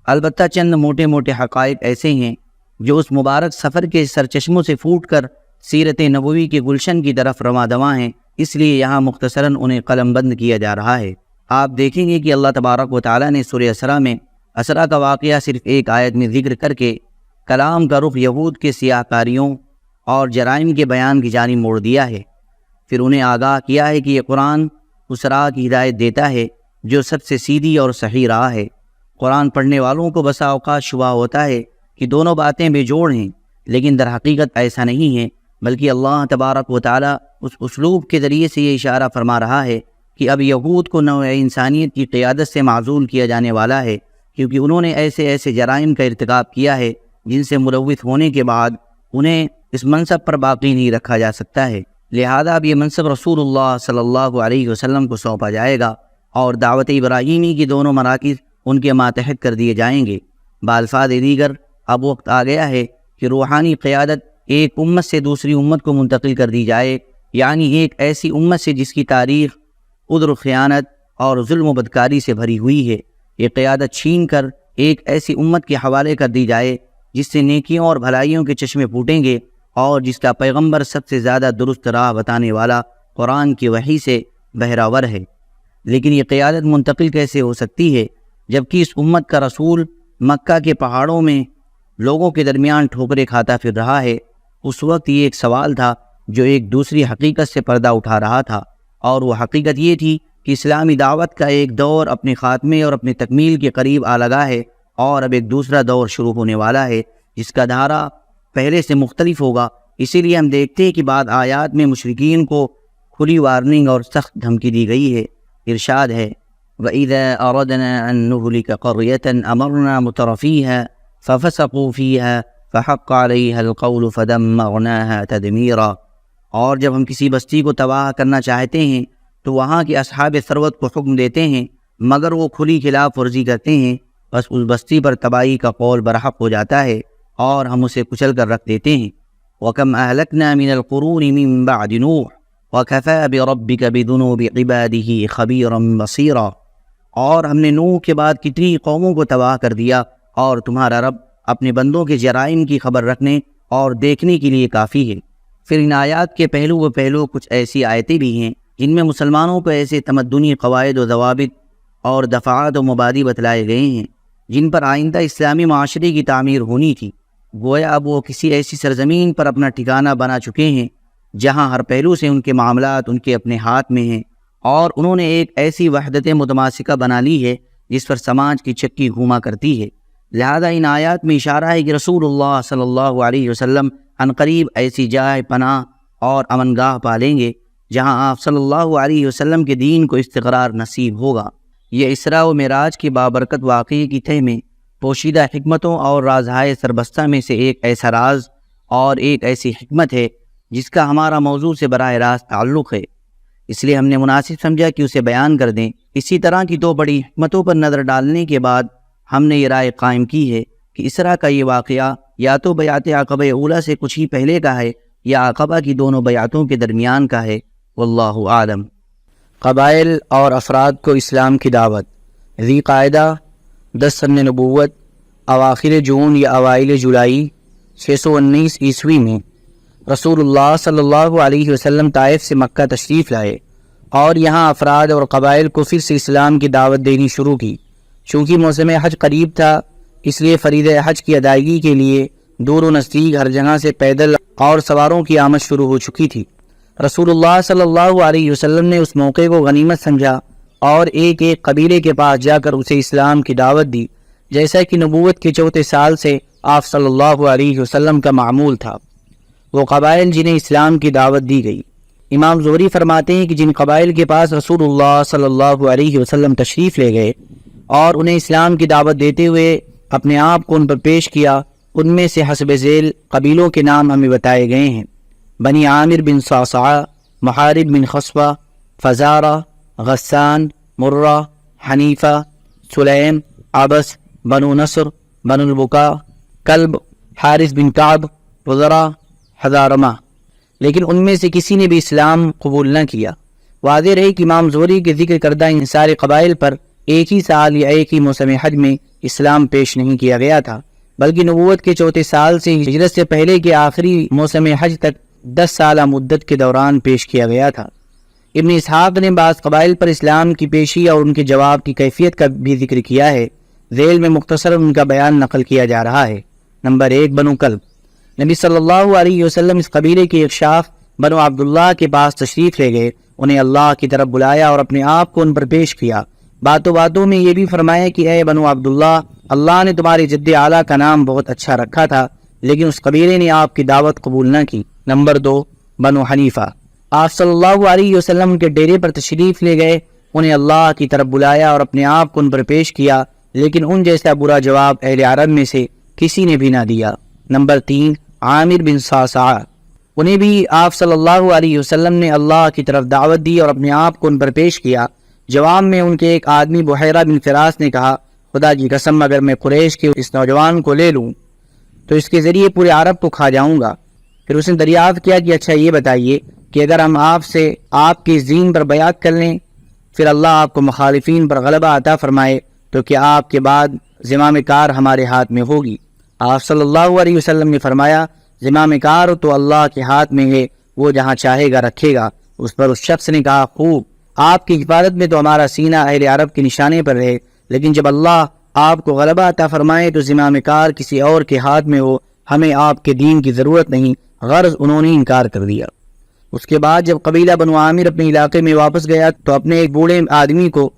البتہ چند موٹے موٹے حقائق ایسے ہیں جو اس مبارک سفر کے سرچشموں سے پھوٹ کر سیرت نبوی کے گلشن کی طرف رواں دواں ہیں، اس لیے یہاں مختصراً انہیں قلم بند کیا جا رہا ہے۔ آپ دیکھیں گے کہ اللہ تبارک و تعالیٰ نے سورہ اسراء میں اسراء کا واقعہ صرف ایک آیت میں ذکر کر کے کلام کا رخ یہود کے سیاہ کاریوں اور جرائم کے بیان کی جانب موڑ دیا ہے۔ پھر انہیں آگاہ کیا ہے کہ یہ قرآن اس راہ کی ہدایت دیتا ہے جو سب سے سیدھی اور صحیح راہ ہے۔ قرآن پڑھنے والوں کو بسا اوقات شبہ ہوتا ہے کہ دونوں باتیں بے جوڑ ہیں، لیکن در حقیقت ایسا نہیں ہے، بلکہ اللہ تبارک و تعالیٰ اس اسلوب کے ذریعے سے یہ اشارہ فرما رہا ہے کہ اب یہود کو نوع انسانیت کی قیادت سے معزول کیا جانے والا ہے، کیونکہ انہوں نے ایسے ایسے جرائم کا ارتکاب کیا ہے جن سے ملوث ہونے کے بعد انہیں اس منصب پر باقی نہیں رکھا جا سکتا ہے۔ لہذا اب یہ منصب رسول اللہ صلی اللہ علیہ وسلم کو سونپا جائے گا اور دعوت ابراہیمی کی دونوں مراکز ان کے ماتحت کر دیے جائیں گے۔ بالفاظ دیگر اب وقت آ گیا ہے کہ روحانی قیادت ایک امت سے دوسری امت کو منتقل کر دی جائے، یعنی ایک ایسی امت سے جس کی تاریخ عذر و خیانت اور ظلم و بدکاری سے بھری ہوئی ہے، یہ قیادت چھین کر ایک ایسی امت کے حوالے کر دی جائے جس سے نیکیوں اور بھلائیوں کے چشمے پھوٹیں گے اور جس کا پیغمبر سب سے زیادہ درست راہ بتانے والا قرآن کی وحی سے بہراور ہے۔ لیکن یہ قیادت منتقل کیسے ہو سکتی ہے جبکہ اس امت کا رسول مکہ کے پہاڑوں میں لوگوں کے درمیان ٹھوکریں کھاتا پھر رہا ہے؟ اس وقت یہ ایک سوال تھا جو ایک دوسری حقیقت سے پردہ اٹھا رہا تھا، اور وہ حقیقت یہ تھی کہ اسلامی دعوت کا ایک دور اپنے خاتمے اور اپنے تکمیل کے قریب آ لگا ہے، اور اب ایک دوسرا دور شروع ہونے والا ہے جس کا دھارا پہلے سے مختلف ہوگا۔ اسی لیے ہم دیکھتے ہیں کہ بعض آیات میں مشرکین کو کھلی وارننگ اور سخت دھمکی دی گئی ہے۔ ارشاد ہے وَإِذَا أَرَدْنَا أَن نُهْلِكَ قَرْيَةً أَمَرْنَا مُتْرَفِيهَا فَفَسَقُوا فِيهَا فَحَقَّ عَلَيْهَا الْقَوْلُ فَدَمَّرْنَاهَا تَدْمِيرًا۔ اور جب ہم کسی بستی کو تباہ کرنا چاہتے ہیں تو وہاں کے اصحاب ثروت کو حکم دیتے ہیں، مگر وہ کھلی خلاف ورزی کرتے ہیں، بس اس بستی پر تباہی کا قول برحق ہو جاتا ہے اور ہم اسے کچل کر رکھ دیتے ہیں۔ وَكَمْ أَهْلَكْنَا مِنَ الْقُرُونِ مِنْ بَعْدِ نُوحٍ وَكَفَى بِرَبِّكَ بِذُنُوبِ عِبَادِهِ خَبِيرًا بَصِيرًا۔ اور ہم نے نوح کے بعد کتنی قوموں کو تباہ کر دیا، اور تمہارا رب اپنے بندوں کے جرائم کی خبر رکھنے اور دیکھنے کے لیے کافی ہے۔ پھر ان آیات کے پہلو کچھ ایسی آیتیں بھی ہیں جن میں مسلمانوں کو ایسے تمدنی قواعد و ضوابط اور دفعات و مبادی بتلائے گئے ہیں جن پر آئندہ اسلامی معاشرے کی تعمیر ہونی تھی۔ گویا اب وہ کسی ایسی سرزمین پر اپنا ٹھکانہ بنا چکے ہیں جہاں ہر پہلو سے ان کے معاملات ان کے اپنے ہاتھ میں ہیں، اور انہوں نے ایک ایسی وحدت متماسکہ بنا لی ہے جس پر سماج کی چکی گھوما کرتی ہے۔ لہذا ان آیات میں اشارہ ہے کہ رسول اللہ صلی اللہ علیہ وسلم عنقریب ایسی جائے پناہ اور امن گاہ پالیں گے جہاں آپ صلی اللہ علیہ وسلم کے دین کو استقرار نصیب ہوگا۔ یہ اسراء و معراج کی بابرکت واقعے کی تہ میں پوشیدہ حکمتوں اور رازہائے سربستہ میں سے ایک ایسا راز اور ایک ایسی حکمت ہے جس کا ہمارا موضوع سے براہ راست تعلق ہے، اس لیے ہم نے مناسب سمجھا کہ اسے بیان کر دیں۔ اسی طرح کی دو بڑی حکمتوں پر نظر ڈالنے کے بعد ہم نے یہ رائے قائم کی ہے کہ اسراء کا یہ واقعہ یا تو بیعت عقبہ اولیٰ سے کچھ ہی پہلے کا ہے یا عقبہ کی دونوں بیعتوں کے درمیان کا ہے، واللہ عالم۔ قبائل اور افراد کو اسلام کی دعوت۔ ذی قاعدہ 10 سن نبوت، اواخر جون یا اوائل جولائی 619 عیسوی میں رسول اللہ صلی اللہ علیہ وسلم طائف سے مکہ تشریف لائے اور یہاں افراد اور قبائل کو پھر سے اسلام کی دعوت دینی شروع کی۔ چونکہ موسم حج قریب تھا، اس لیے فریضہ حج کی ادائیگی کے لیے دور و نزدیک ہر جگہ سے پیدل اور سواروں کی آمد شروع ہو چکی تھی۔ رسول اللہ صلی اللہ علیہ وسلم نے اس موقع کو غنیمت سمجھا اور ایک ایک قبیلے کے پاس جا کر اسے اسلام کی دعوت دی، جیسا کہ نبوت کے 4 سال سے آپ صلی اللہ علیہ وسلم کا معمول تھا۔ وہ قبائل جنہیں اسلام کی دعوت دی گئی، امام زہری فرماتے ہیں کہ جن قبائل کے پاس رسول اللہ صلی اللہ علیہ وسلم تشریف لے گئے اور انہیں اسلام کی دعوت دیتے ہوئے اپنے آپ کو ان پر پیش کیا، ان میں سے حسب ذیل قبیلوں کے نام ہمیں بتائے گئے ہیں: بنی عامر بن صعصعہ، محارب بن خصبہ، فزارہ، غسان، مرہ، حنیفہ، سلیم، عبس، بنو نصر، بنو البکا، کلب، حارث بن کعب، وزرا، حضارمہ۔ لیکن ان میں سے کسی نے بھی اسلام قبول نہ کیا۔ واضح رہی کہ امام زہری کے ذکر کردہ ان سارے قبائل پر ایک ہی سال یا ایک ہی موسم حج میں اسلام پیش نہیں کیا گیا تھا، بلکہ نبوت کے 4 سال سے ہجرت سے پہلے کے آخری موسم حج تک 10 سالہ مدت کے دوران پیش کیا گیا تھا۔ ابن اسحاق نے بعض قبائل پر اسلام کی پیشی اور ان کے جواب کی کیفیت کا بھی ذکر کیا ہے، ذیل میں مختصر ان کا بیان نقل کیا جا رہا ہے۔ نمبر 1، بنو کلب۔ نبی صلی اللہ علیہ وسلم اس قبیلے کے ایک شاخ بنو عبداللہ کے پاس تشریف لے گئے، انہیں اللہ کی طرف بلایا اور اپنے آپ کو ان پر پیش کیا۔ باتوں میں یہ بھی فرمایا کہ اے بنو عبداللہ، اللہ نے تمہاری جد اعلیٰ کا نام بہت اچھا رکھا تھا، لیکن اس قبیلے نے آپ کی دعوت قبول نہ کی۔ نمبر 2، بنو حنیفہ۔ آپ صلی اللہ علیہ وسلم ان کے ڈیرے پر تشریف لے گئے، انہیں اللہ کی طرف بلایا اور اپنے آپ کو ان پر پیش کیا، لیکن ان جیسا برا جواب اہل عرب میں سے کسی نے بھی نہ دیا۔ نمبر 3، عامر بن صعصعہ۔ انہیں بھی آپ صلی اللہ علیہ وسلم نے اللہ کی طرف دعوت دی اور اپنے آپ کو ان پر پیش کیا۔ جواب میں ان کے ایک آدمی بحیرہ بن فراس نے کہا، خدا کی قسم اگر میں قریش کے اس نوجوان کو لے لوں تو اس کے ذریعے پورے عرب کو کھا جاؤں گا۔ پھر اس نے دریافت کیا کہ اچھا یہ بتائیے کہ اگر ہم آپ سے آپ کی دین پر بیعت کر لیں، پھر اللہ آپ کو مخالفین پر غلبہ عطا فرمائے، تو کیا آپ کے بعد زمام کار ہمارے ہاتھ میں ہوگی؟ آپ صلی اللہ علیہ وسلم نے فرمایا، زمام کار تو اللہ کے ہاتھ میں ہے، وہ جہاں چاہے گا رکھے گا۔ اس پر اس شخص نے کہا، خوب، آپ کی حفاظت میں تو ہمارا سینہ اہل عرب کے نشانے پر رہے، لیکن جب اللہ آپ کو غلبہ عطا فرمائے تو زمام کار کسی اور کے ہاتھ میں ہو، ہمیں آپ کے دین کی ضرورت نہیں۔ غرض انہوں نے انکار کر دیا۔ اس کے بعد جب قبیلہ بنو عامر اپنے علاقے میں واپس گیا تو اپنے ایک بوڑھے آدمی کو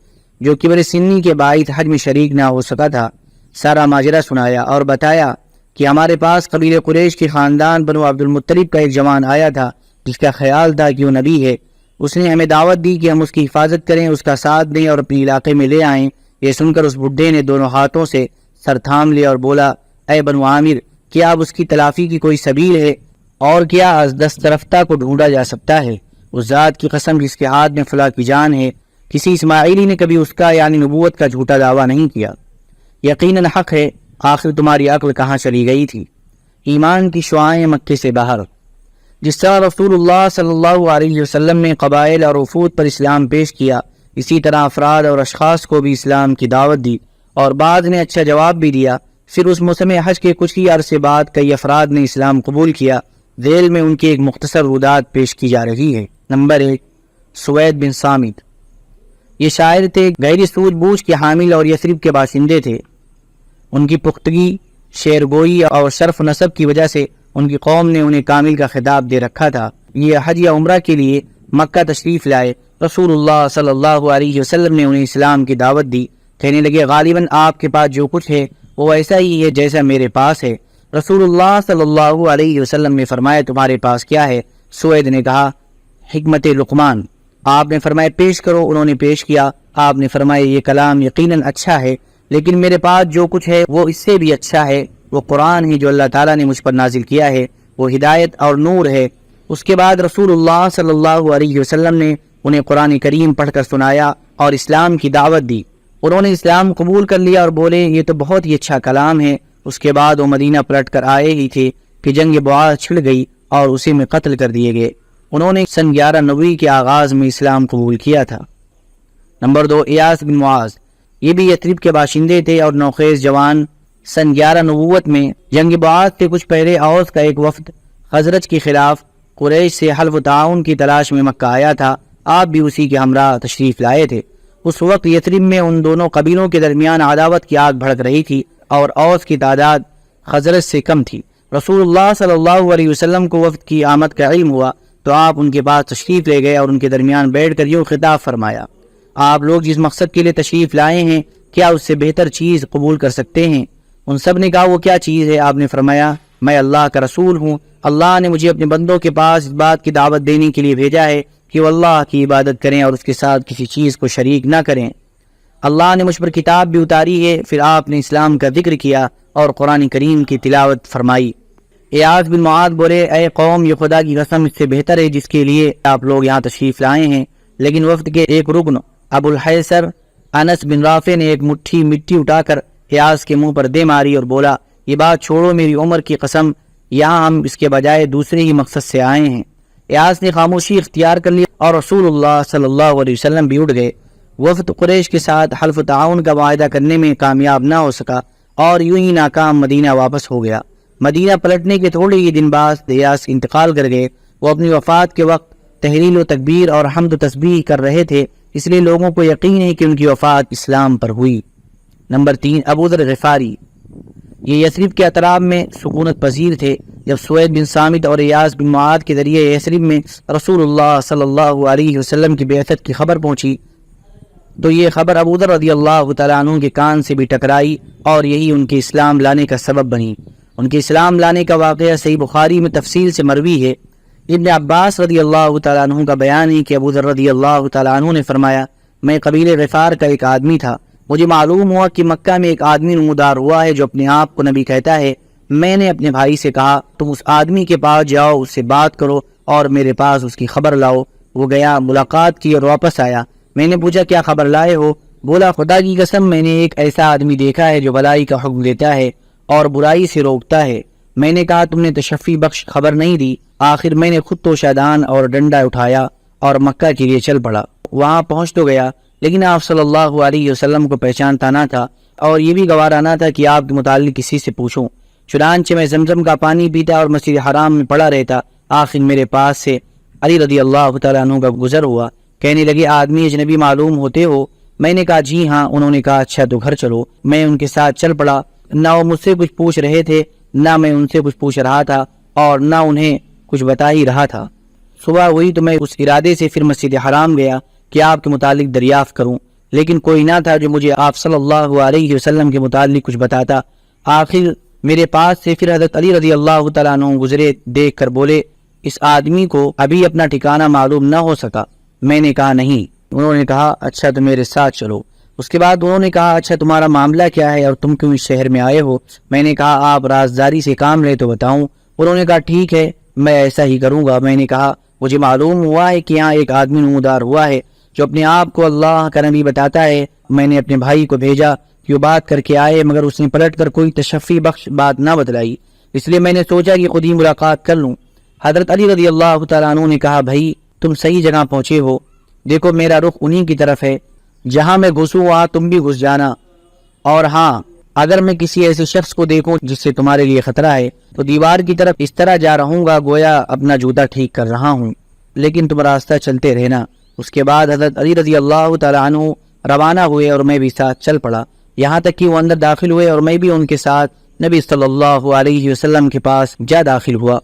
جو کبر سنی کے باعث حج میں شریک نہ ہو سکا تھا سارا ماجرہ سنایا اور بتایا کہ ہمارے پاس قبیلہ قریش کے خاندان بنو عبد المطلب کا ایک جوان آیا تھا جس کا خیال تھا کہ وہ نبی ہے، اس نے ہمیں دعوت دی کہ ہم اس کی حفاظت کریں، اس کا ساتھ دیں اور اپنے علاقے میں لے آئیں۔ یہ سن کر اس بڈھے نے دونوں ہاتھوں سے سر تھام لیا اور بولا، اے بنو عامر، کیا اب اس کی تلافی کی کوئی سبیل ہے؟ اور کیا از دست رفتہ کو ڈھونڈا جا سکتا ہے؟ اس ذات کی قسم جس کے ہاتھ میں فلاں کی جان ہے، کسی اسماعیلی نے کبھی اس کا یعنی نبوت کا جھوٹا دعویٰ نہیں کیا۔ یقیناً حق ہے، آخر تمہاری عقل کہاں چلی گئی تھی؟ ایمان کی شعاعیں مکے سے باہر۔ جس طرح رسول اللہ صلی اللہ علیہ وسلم نے قبائل اور وفود پر اسلام پیش کیا، اسی طرح افراد اور اشخاص کو بھی اسلام کی دعوت دی، اور بعض نے اچھا جواب بھی دیا۔ پھر اس موسم حج کے کچھ ہی عرصے بعد کئی افراد نے اسلام قبول کیا۔ ذیل میں ان کی ایک مختصر رودات پیش کی جا رہی ہے۔ نمبر 1، سوید بن صامت۔ یہ شاعر تھے، گہری سوجھ بوجھ کے حامل اور یثرب کے باشندے تھے۔ ان کی پختگی، شعر گوئی اور شرف نسب کی وجہ سے ان کی قوم نے انہیں کامل کا خطاب دے رکھا تھا۔ یہ حج یا عمرہ کے لیے مکہ تشریف لائے۔ رسول اللہ صلی اللہ علیہ وسلم نے انہیں اسلام کی دعوت دی۔ کہنے لگے، غالباً آپ کے پاس جو کچھ ہے وہ ایسا ہی ہے جیسا میرے پاس ہے۔ رسول اللہ صلی اللہ علیہ وسلم نے فرمایا، تمہارے پاس کیا ہے؟ سوید نے کہا، حکمت لقمان۔ آپ نے فرمایا، پیش کرو۔ انہوں نے پیش کیا۔ آپ نے فرمایا، یہ کلام یقیناً اچھا ہے، لیکن میرے پاس جو کچھ ہے وہ اس سے بھی اچھا ہے۔ وہ قرآن ہے جو اللہ تعالیٰ نے مجھ پر نازل کیا ہے، وہ ہدایت اور نور ہے۔ اس کے بعد رسول اللہ صلی اللہ علیہ وسلم نے انہیں قرآن کریم پڑھ کر سنایا اور اسلام کی دعوت دی۔ انہوں نے اسلام قبول کر لیا اور بولے، یہ تو بہت ہی اچھا کلام ہے۔ اس کے بعد وہ مدینہ پلٹ کر آئے ہی تھے کہ جنگ بعاث چھڑ گئی اور اسی میں قتل کر دیے گئے۔ انہوں نے سن 11 نوی کے آغاز میں اسلام قبول کیا تھا۔ نمبر 2، ایاس بن معاذ۔ یہ بھی یثرب کے باشندے تھے اور نوخیز جوان۔ سن 11 نبوت میں جنگ بعاث سے کچھ پہلے اوس کا ایک وفد خزرج کے خلاف قریش سے حلف و تعاون کی تلاش میں مکہ آیا تھا۔ آپ بھی اسی کے ہمراہ تشریف لائے تھے۔ اس وقت یثرب میں ان دونوں قبیلوں کے درمیان عداوت کی آگ بھڑک رہی تھی اور اوس کی تعداد خزرج سے کم تھی۔ رسول اللہ صلی اللہ علیہ وسلم کو وفد کی آمد کا علم ہوا تو آپ ان کے پاس تشریف لے گئے اور ان کے درمیان بیٹھ کر یوں خطاب فرمایا، آپ لوگ جس مقصد کے لیے تشریف لائے ہیں، کیا اس سے بہتر چیز قبول کر سکتے ہیں؟ ان سب نے کہا، وہ کیا چیز ہے؟ آپ نے فرمایا، میں اللہ کا رسول ہوں۔ اللہ نے مجھے اپنے بندوں کے پاس اس بات کی دعوت دینے کے لیے بھیجا ہے کہ وہ اللہ کی عبادت کریں اور اس کے ساتھ کسی چیز کو شریک نہ کریں۔ اللہ نے مجھ پر کتاب بھی اتاری ہے۔ پھر آپ نے اسلام کا ذکر کیا اور قرآن کریم کی تلاوت فرمائی۔ ایاس بن معاذ بولے، اے قوم، یہ خدا کی قسم اس سے بہتر ہے جس کے لیے آپ لوگ یہاں تشریف لائے ہیں۔ لیکن وفد کے ایک رکن ابو الحیثر انس بن رافع نے ایک مٹھی مٹی اٹھا کر ایاس کے منہ پر دے ماری اور بولا، یہ بات چھوڑو، میری عمر کی قسم، یہاں ہم اس کے بجائے دوسرے ہی مقصد سے آئے ہیں۔ ایاس نے خاموشی اختیار کر لی اور رسول اللہ صلی اللہ علیہ وسلم بھی اٹھ گئے۔ وفد قریش کے ساتھ حلف تعاون کا معاہدہ کرنے میں کامیاب نہ ہو سکا اور یوں ہی ناکام مدینہ واپس ہو گیا۔ مدینہ پلٹنے کے تھوڑے ہی دن بعد ایاس انتقال کر گئے۔ وہ اپنی وفات کے وقت تحلیل و تکبیر اور حمد و تسبیح کر رہے تھے، اس لیے لوگوں کو یقین ہے کہ ان کی وفات اسلام پر ہوئی۔ نمبر 3، ابو ذر غفاری۔ یہ یثرب کے اطراف میں سکونت پذیر تھے۔ جب سوید بن صامت اور ایاس بن معاذ کے ذریعے یثرب میں رسول اللہ صلی اللہ علیہ وسلم کی بعثت کی خبر پہنچی تو یہ خبر ابو ذر رضی اللہ تعالیٰ عنہ کے کان سے بھی ٹکرائی اور یہی ان کے اسلام لانے کا سبب بنی۔ ان کے اسلام لانے کا واقعہ صحیح بخاری میں تفصیل سے مروی ہے۔ ابن عباس رضی اللہ تعالیٰ عنہ کا بیان ہے کہ ابو ذر رضی اللہ تعالیٰ عنہ نے فرمایا، میں قبیلے غفار کا ایک آدمی تھا۔ مجھے معلوم ہوا کہ مکہ میں ایک آدمی نمودار ہوا ہے جو اپنے آپ کو نبی کہتا ہے۔ میں نے اپنے بھائی سے کہا، تم اس آدمی کے پاس جاؤ، اس سے بات کرو اور میرے پاس اس کی خبر لاؤ۔ وہ گیا، ملاقات کی اور واپس آیا۔ میں نے پوچھا، کیا خبر لائے ہو؟ بولا، خدا کی قسم، میں نے ایک ایسا آدمی دیکھا ہے جو بھلائی کا حکم دیتا ہے اور برائی سے روکتا ہے۔ میں نے کہا، تم نے تشفی بخش خبر نہیں دی۔ آخر میں نے خود تو شادان اور ڈنڈا اٹھایا اور مکہ کے لیے چل پڑا۔ وہاں پہنچ تو گیا لیکن آپ صلی اللہ علیہ وسلم کو پہچانتا نہ تھا اور یہ بھی گوارا نہ تھا کہ آپ کے متعلق کسی سے پوچھوں۔ چنانچہ میں زمزم کا پانی پیتا اور مسجد حرام میں پڑا رہتا۔ آخر میرے پاس سے علی رضی اللہ تعالیٰ عنہ کا گزر ہوا۔ کہنے لگے، آدمی اجنبی معلوم ہوتے ہو؟ میں نے کہا، جی ہاں۔ انہوں نے کہا، اچھا تو گھر چلو۔ میں ان کے ساتھ چل پڑا۔ نہ وہ مجھ سے کچھ پوچھ رہے تھے، نہ میں ان سے کچھ پوچھ رہا تھا اور نہ انہیں کچھ بتا ہی رہا تھا۔ صبح ہوئی تو میں اس ارادے سے پھر مسجد حرام گیا کہ آپ کے متعلق دریافت کروں، لیکن کوئی نہ تھا جو مجھے آپ صلی اللہ علیہ وسلم کے متعلق کچھ بتاتا۔ آخر میرے پاس سے پھر حضرت علی رضی اللہ تعالیٰ عنہ گزرے، دیکھ کر بولے، اس آدمی کو ابھی اپنا ٹھکانہ معلوم نہ ہو سکا۔ میں نے کہا نہیں۔ انہوں نے کہا اچھا تو میرے ساتھ چلو۔ اس کے بعد انہوں نے کہا اچھا تمہارا معاملہ کیا ہے اور تم کیوں اس شہر میں آئے ہو؟ میں نے کہا آپ رازداری سے کام لے تو بتاؤں۔ انہوں نے کہا ٹھیک ہے میں ایسا ہی کروں گا۔ میں نے کہا مجھے معلوم ہوا ہے کہ یہاں ایک آدمی نمودار ہوا ہے جو اپنے آپ کو اللہ کا نبی بتاتا ہے۔ میں نے اپنے بھائی کو بھیجا کہ وہ بات کر کے آئے، مگر اس نے پلٹ کر کوئی تشفی بخش بات نہ بتلائی، اس لیے میں نے سوچا کہ خود ہی ملاقات کر لوں۔ حضرت علی رضی اللہ تعالیٰ عنہ نے کہا بھائی تم صحیح جگہ پہنچے ہو، دیکھو میرا رخ انہی کی طرف ہے، جہاں میں گھسوں وہاں تم بھی گھس جانا، اور ہاں اگر میں کسی ایسے شخص کو دیکھوں جس سے تمہارے لیے خطرہ ہے تو دیوار کی طرف اس طرح جا رہوں گا گویا اپنا جوتا ٹھیک کر رہا ہوں، لیکن تم راستہ چلتے رہنا۔ اس کے بعد حضرت علی رضی اللہ تعالیٰ عنہ روانہ ہوئے اور میں بھی ساتھ چل پڑا، یہاں تک کہ وہ اندر داخل ہوئے اور میں بھی ان کے ساتھ نبی صلی اللہ علیہ وسلم کے پاس جا داخل ہوا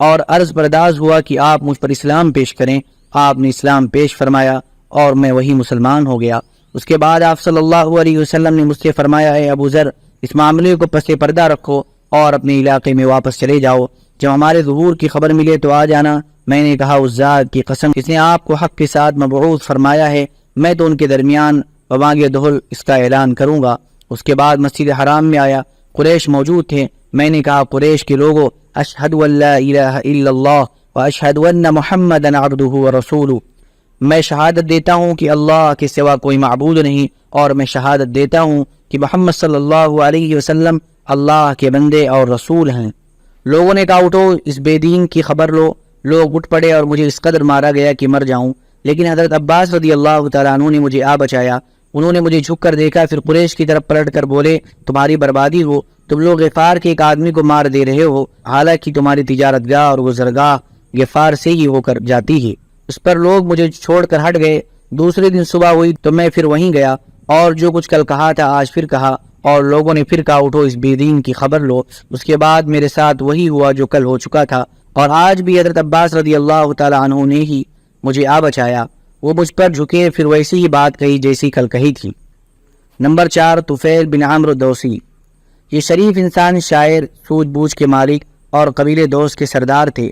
اور عرض پرداز ہوا کہ آپ مجھ پر اسلام پیش کریں۔ آپ نے اسلام پیش فرمایا اور میں وہی مسلمان ہو گیا۔ اس کے بعد آپ صلی اللہ علیہ وسلم نے مجھ سے فرمایا ہے ابو ذر اس معاملے کو پس پردہ رکھو اور اپنے علاقے میں واپس چلے جاؤ، جب ہمارے ظہور کی خبر ملے تو آ جانا۔ میں نے کہا اس ذات کی قسم جس نے آپ کو حق کے ساتھ مبعوث فرمایا ہے میں تو ان کے درمیان بوانگ دہل اس کا اعلان کروں گا۔ اس کے بعد مسجد حرام میں آیا، قریش موجود تھے۔ میں نے کہا قریش کے لوگوں اشہد ان لا الہ الا اللہ واشہد ان محمدا عبدہ ورسولہ، میں شہادت دیتا ہوں کہ اللہ کے سوا کوئی معبود نہیں، اور میں شہادت دیتا ہوں کہ محمد صلی اللہ علیہ وسلم اللہ کے بندے اور رسول ہیں۔ لوگوں نے کہا اٹھو اس بے دین کی خبر لو۔ لوگ اٹھ پڑے اور مجھے اس قدر مارا گیا کہ مر جاؤں، لیکن حضرت عباس رضی اللہ تعالیٰ عنہ نے مجھے بچایا۔ انہوں نے مجھے جھک کر دیکھا، پھر قریش کی طرف پلٹ کر بولے تمہاری بربادی ہو، تم لوگ غفار کے ایک آدمی کو مار دے رہے ہو، حالانکہ تمہاری تجارت گاہ اور گزرگاہ غفار سے ہی ہو کر جاتی ہے۔ اس پر لوگ مجھے چھوڑ کر ہٹ گئے۔ دوسرے دن صبح ہوئی تو میں پھر وہیں گیا اور جو کچھ کل کہا تھا آج پھر کہا، اور لوگوں نے پھر کہا اٹھو اس بے دین کی خبر لو۔ اس کے بعد میرے ساتھ وہی ہوا جو کل ہو چکا تھا، اور آج بھی حضرت عباس رضی اللہ تعالیٰ عنہ نے ہی مجھے بچایا۔ وہ مجھ پر جھکے، پھر ویسی ہی بات کہی جیسی کل کہی تھی۔ نمبر 4 طفیل بن عمرو دوسی۔ یہ شریف انسان شاعر، سوجھ بوجھ کے مالک اور قبیلے دوست کے سردار تھے۔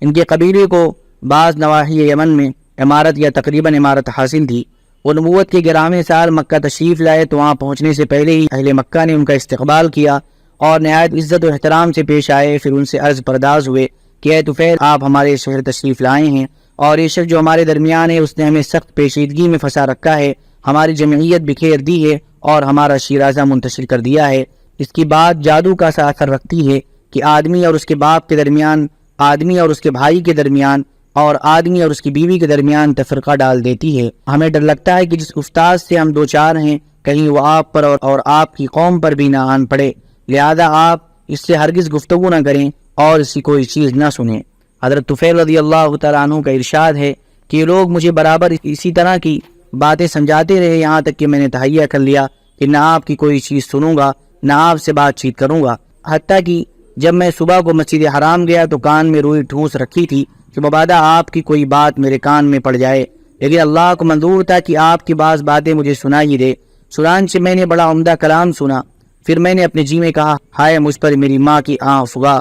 ان کے قبیلے کو بعض نواحی یمن میں عمارت یا تقریباً عمارت حاصل تھی۔ وہ نبوت کے 11ویں سال مکہ تشریف لائے تو وہاں پہنچنے سے پہلے ہی اہل مکہ نے ان کا استقبال کیا اور نہایت عزت و احترام سے پیش آئے۔ پھر ان سے عرض پرداز ہوئے کہ اے طفیل آپ ہمارے شہر تشریف لائے ہیں، اور یہ شخص جو ہمارے درمیان ہے اس نے ہمیں سخت پیچیدگی میں پھنسا رکھا ہے، ہماری جمعیت بکھیر دی ہے اور ہمارا شیرازہ منتشر کر دیا ہے۔ اس کی بات جادو کا سا اثر رکھتی ہے کہ آدمی اور اس کے باپ کے درمیان، آدمی اور اس کے بھائی کے درمیان، اور آدمی اور اس کی بیوی کے درمیان تفرقہ ڈال دیتی ہے۔ ہمیں ڈر لگتا ہے کہ جس استاد سے ہم دو چار ہیں کہیں وہ آپ پر اور آپ کی قوم پر بھی نہ آن پڑے، لہذا آپ اس سے ہرگز گفتگو نہ کریں اور اس کی کوئی چیز نہ سنیں۔ حضرت طفیل رضی اللہ تعالیٰ عنہ کا ارشاد ہے کہ یہ لوگ مجھے برابر اسی طرح کی باتیں سمجھاتے رہے، یہاں تک کہ میں نے تہیہ کر لیا کہ نہ آپ کی کوئی چیز سنوں گا نہ آپ سے بات چیت کروں گا، حتیٰ کہ جب میں صبح کو مسجد حرام گیا تو کان میں روئی ٹھونس رکھی تھی کہ مبادہ آپ کی کوئی بات میرے کان میں پڑ جائے، لیکن اللہ کو منظور تھا کہ آپ کی بعض باتیں مجھے سنائی دے۔ چنانچہ میں نے بڑا عمدہ کلام سنا، پھر میں نے اپنے جی میں کہا ہائے مجھ پر میری ماں کی افواہ،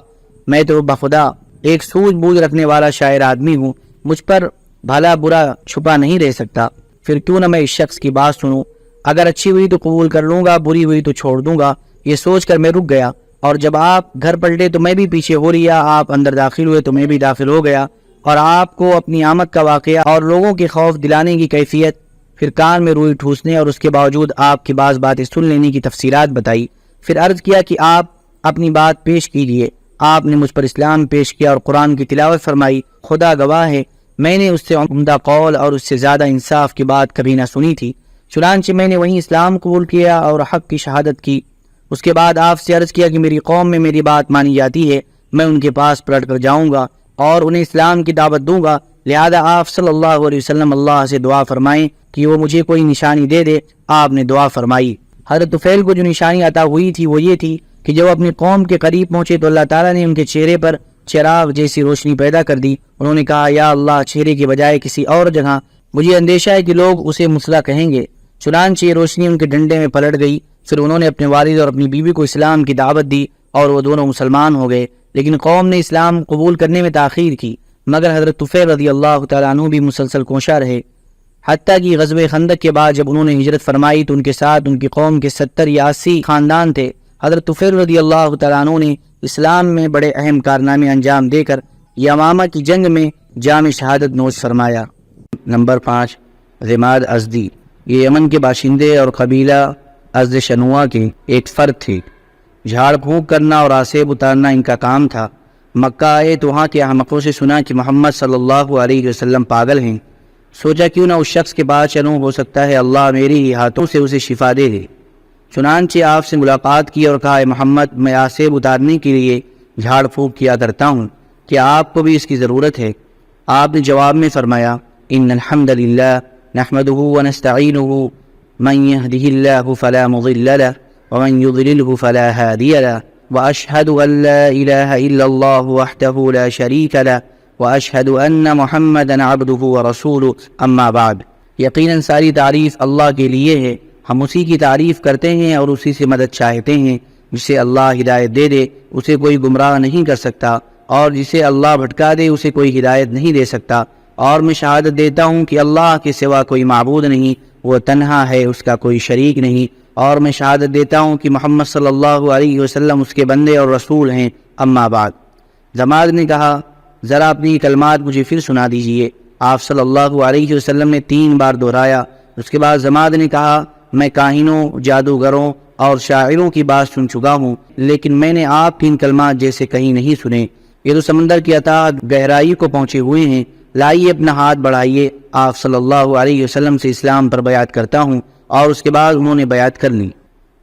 میں تو بخدا ایک سوجھ بوجھ رکھنے والا شاعر آدمی ہوں، مجھ پر بھلا برا چھپا نہیں رہ سکتا، پھر کیوں نہ میں اس شخص کی بات سنوں، اگر اچھی ہوئی تو قبول کر لوں گا، بری ہوئی تو چھوڑ دوں گا۔ یہ سوچ کر میں رک گیا، اور جب آپ گھر پلٹے تو میں بھی پیچھے ہو لیا، آپ اندر داخل ہوئے تو میں بھی داخل ہو گیا، اور آپ کو اپنی آمد کا واقعہ اور لوگوں کے خوف دلانے کی کیفیت، پھر کان میں روئی ٹھوسنے اور اس کے باوجود آپ کی بعض باتیں سن لینے کی تفصیلات بتائی، پھر عرض کیا کہ آپ اپنی بات پیش کیجیے۔ آپ نے مجھ پر اسلام پیش کیا اور قرآن کی تلاوت فرمائی۔ خدا گواہ ہے میں نے اس سے عمدہ قول اور اس سے زیادہ انصاف کی بات کبھی نہ سنی تھی، چنانچہ میں نے وہیں اسلام قبول کیا اور حق کی شہادت کی۔ اس کے بعد آپ سے عرض کیا کہ میری قوم میں میری بات مانی جاتی ہے، میں ان کے پاس پلٹ کر جاؤں گا اور انہیں اسلام کی دعوت دوں گا، لہذا آپ صلی اللہ علیہ وسلم اللہ سے دعا فرمائیں کہ وہ مجھے کوئی نشانی دے دے۔ آپ نے دعا فرمائی۔ حضرت طفیل کو جو نشانی عطا ہوئی تھی وہ یہ تھی کہ جب اپنی قوم کے قریب پہنچے تو اللہ تعالیٰ نے ان کے چہرے پر چراغ جیسی روشنی پیدا کر دی۔ انہوں نے کہا یا اللہ چہرے کے بجائے کسی اور جگہ، مجھے اندیشہ ہے کہ لوگ اسے مسلح کہیں گے۔ چنانچہ یہ روشنی ان کے ڈنڈے میں پلٹ گئی، پھر انہوں نے اپنے والد اور اپنی بیوی کو اسلام کی دعوت دی اور وہ دونوں مسلمان ہو گئے، لیکن قوم نے اسلام قبول کرنے میں تاخیر کی، مگر حضرت طفیل رضی اللہ تعالیٰ عنہ بھی مسلسل کوشاں رہے۔ حتیٰ کہ غزوہ خندق کے بعد جب انہوں نے ہجرت فرمائی تو ان کے ساتھ ان کی قوم کے 70 یا 80 خاندان تھے۔ حضرت طفیل رضی اللہ تعالیٰ عنہ نے اسلام میں بڑے اہم کارنامے انجام دے کر یمامہ کی جنگ میں جام شہادت نوش فرمایا۔ نمبر 5، رماد ازدی، یہ یمن کے باشندے اور قبیلہ ازد شنوا کے ایک فرد تھے۔ جھاڑ پھونک کرنا اور آسیب اتارنا ان کا کام تھا۔ مکہ آئے تو وہاں کے احمقوں سے سنا کہ محمد صلی اللہ علیہ وسلم پاگل ہیں۔ سوچا کیوں نہ اس شخص کے پاس چلوں، ہو سکتا ہے اللہ میری ہی ہاتھوں سے اسے شفا دے دے۔ چنانچہ آپ سے ملاقات کی اور کہا، اے محمد، میں آسیب اتارنے کے لیے جھاڑ پھونک کیا کرتا ہوں، کیا آپ کو بھی اس کی ضرورت ہے؟ آپ نے جواب میں فرمایا، ان الحمد للہ نحمدہ ونستعینہ من یہدہ اللہ فلا مضل لہ ومن یضللہ فلا ہادی لہ واشہد ان لا الہ الا اللہ وحدہ لا شریک لہ واشہد ان محمدا عبدہ ورسولہ، اما بعد۔ یقیناً ساری تعریف اللہ کے لیے ہے، ہم اسی کی تعریف کرتے ہیں اور اسی سے مدد چاہتے ہیں۔ جسے اللہ ہدایت دے دے اسے کوئی گمراہ نہیں کر سکتا، اور جسے اللہ بھٹکا دے اسے کوئی ہدایت نہیں دے سکتا۔ اور میں شہادت دیتا ہوں کہ اللہ کے سوا کوئی معبود نہیں، وہ تنہا ہے، اس کا کوئی شریک نہیں۔ اور میں شہادت دیتا ہوں کہ محمد صلی اللہ علیہ وسلم اس کے بندے اور رسول ہیں، اما بعد۔ زماد نے کہا، ذرا اپنی کلمات مجھے پھر سنا دیجئے۔ آپ صلی اللہ علیہ وسلم نے 3 بار دہرایا۔ اس کے بعد زماد نے کہا، میں کاہنوں، جادوگروں اور شاعروں کی بات سن چکا ہوں، لیکن میں نے آپ کی ان کلمات جیسے کہیں نہیں سنے۔ یہ تو سمندر کی اتھاہ گہرائی کو پہنچے ہوئے ہیں، لائیے اپنا ہاتھ بڑھائیے، آپ صلی اللہ علیہ وسلم سے اسلام پر بیعت کرتا ہوں۔ اور اس کے بعد انہوں نے بیعت کر لی۔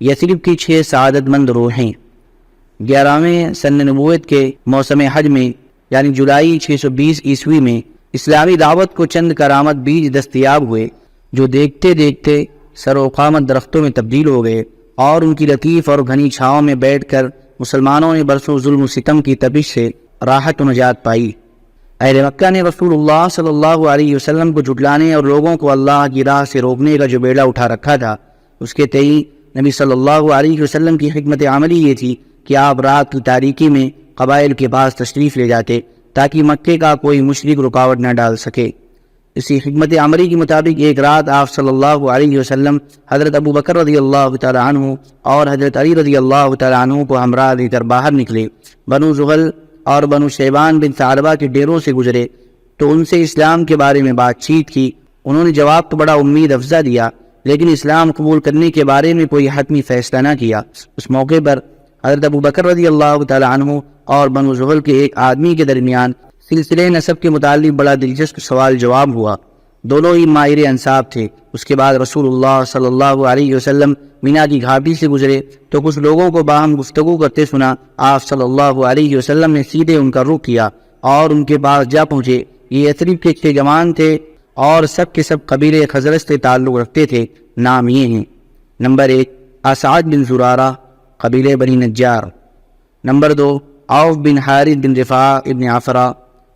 یثرب کی 6 سعادت مند روحیں۔ 11ویں سن نبوت کے موسم حج میں یعنی جولائی 620 عیسوی میں اسلامی دعوت کو چند کرامت بیج دستیاب ہوئے جو دیکھتے دیکھتے سر و قامت درختوں میں تبدیل ہو گئے، اور ان کی لطیف اور گھنی چھاؤں میں بیٹھ کر مسلمانوں نے برسوں ظلم و ستم کی تپش سے راحت و نجات پائی۔ اہل مکہ نے رسول اللہ صلی اللہ علیہ وسلم کو جھٹلانے اور لوگوں کو اللہ کی راہ سے روکنے کا جو بیڑا اٹھا رکھا تھا، اس کے تئیں نبی صلی اللہ علیہ وسلم کی حکمت عملی یہ تھی کہ آپ رات کی تاریکی میں قبائل کے پاس تشریف لے جاتے تاکہ مکے کا کوئی مشرک رکاوٹ نہ ڈال سکے۔ اسی حکمت عملی کے مطابق ایک رات آپ صلی اللہ علیہ وسلم حضرت ابو بکر رضی اللہ تعالی عنہ اور حضرت علی رضی اللہ تعالی عنہ کو ہمراہ لے کر باہر نکلے۔ بنو زغل اور بنو شیبان بن ثعلبہ کے ڈیروں سے گزرے تو ان سے اسلام کے بارے میں بات چیت کی۔ انہوں نے جواب تو بڑا امید افزا دیا، لیکن اسلام قبول کرنے کے بارے میں کوئی حتمی فیصلہ نہ کیا۔ اس موقع پر حضرت ابو بکر رضی اللہ تعالی عنہ اور بنو زغل کے ایک آدمی کے درمیان سلسلے نسب کے متعلق بڑا دلچسپ سوال جواب ہوا۔ دونوں ہی ماہر انصاب تھے۔ اس کے بعد رسول اللہ صلی اللہ علیہ وسلم مینا کی گھاٹی سے گزرے تو کچھ لوگوں کو باہم گفتگو کرتے سنا۔ آپ صلی اللہ علیہ وسلم نے سیدھے ان کا رخ کیا اور ان کے پاس جا پہنچے۔ یہ یثرب کے 6 جوان تھے اور سب کے سب قبیلے خزرج سے تعلق رکھتے تھے۔ نام یہ ہیں: نمبر 1 اسعد بن زرارہ، قبیلے بنی نجار۔ نمبر 2 عوف بن حارث بن رفاع ابن عفرہ۔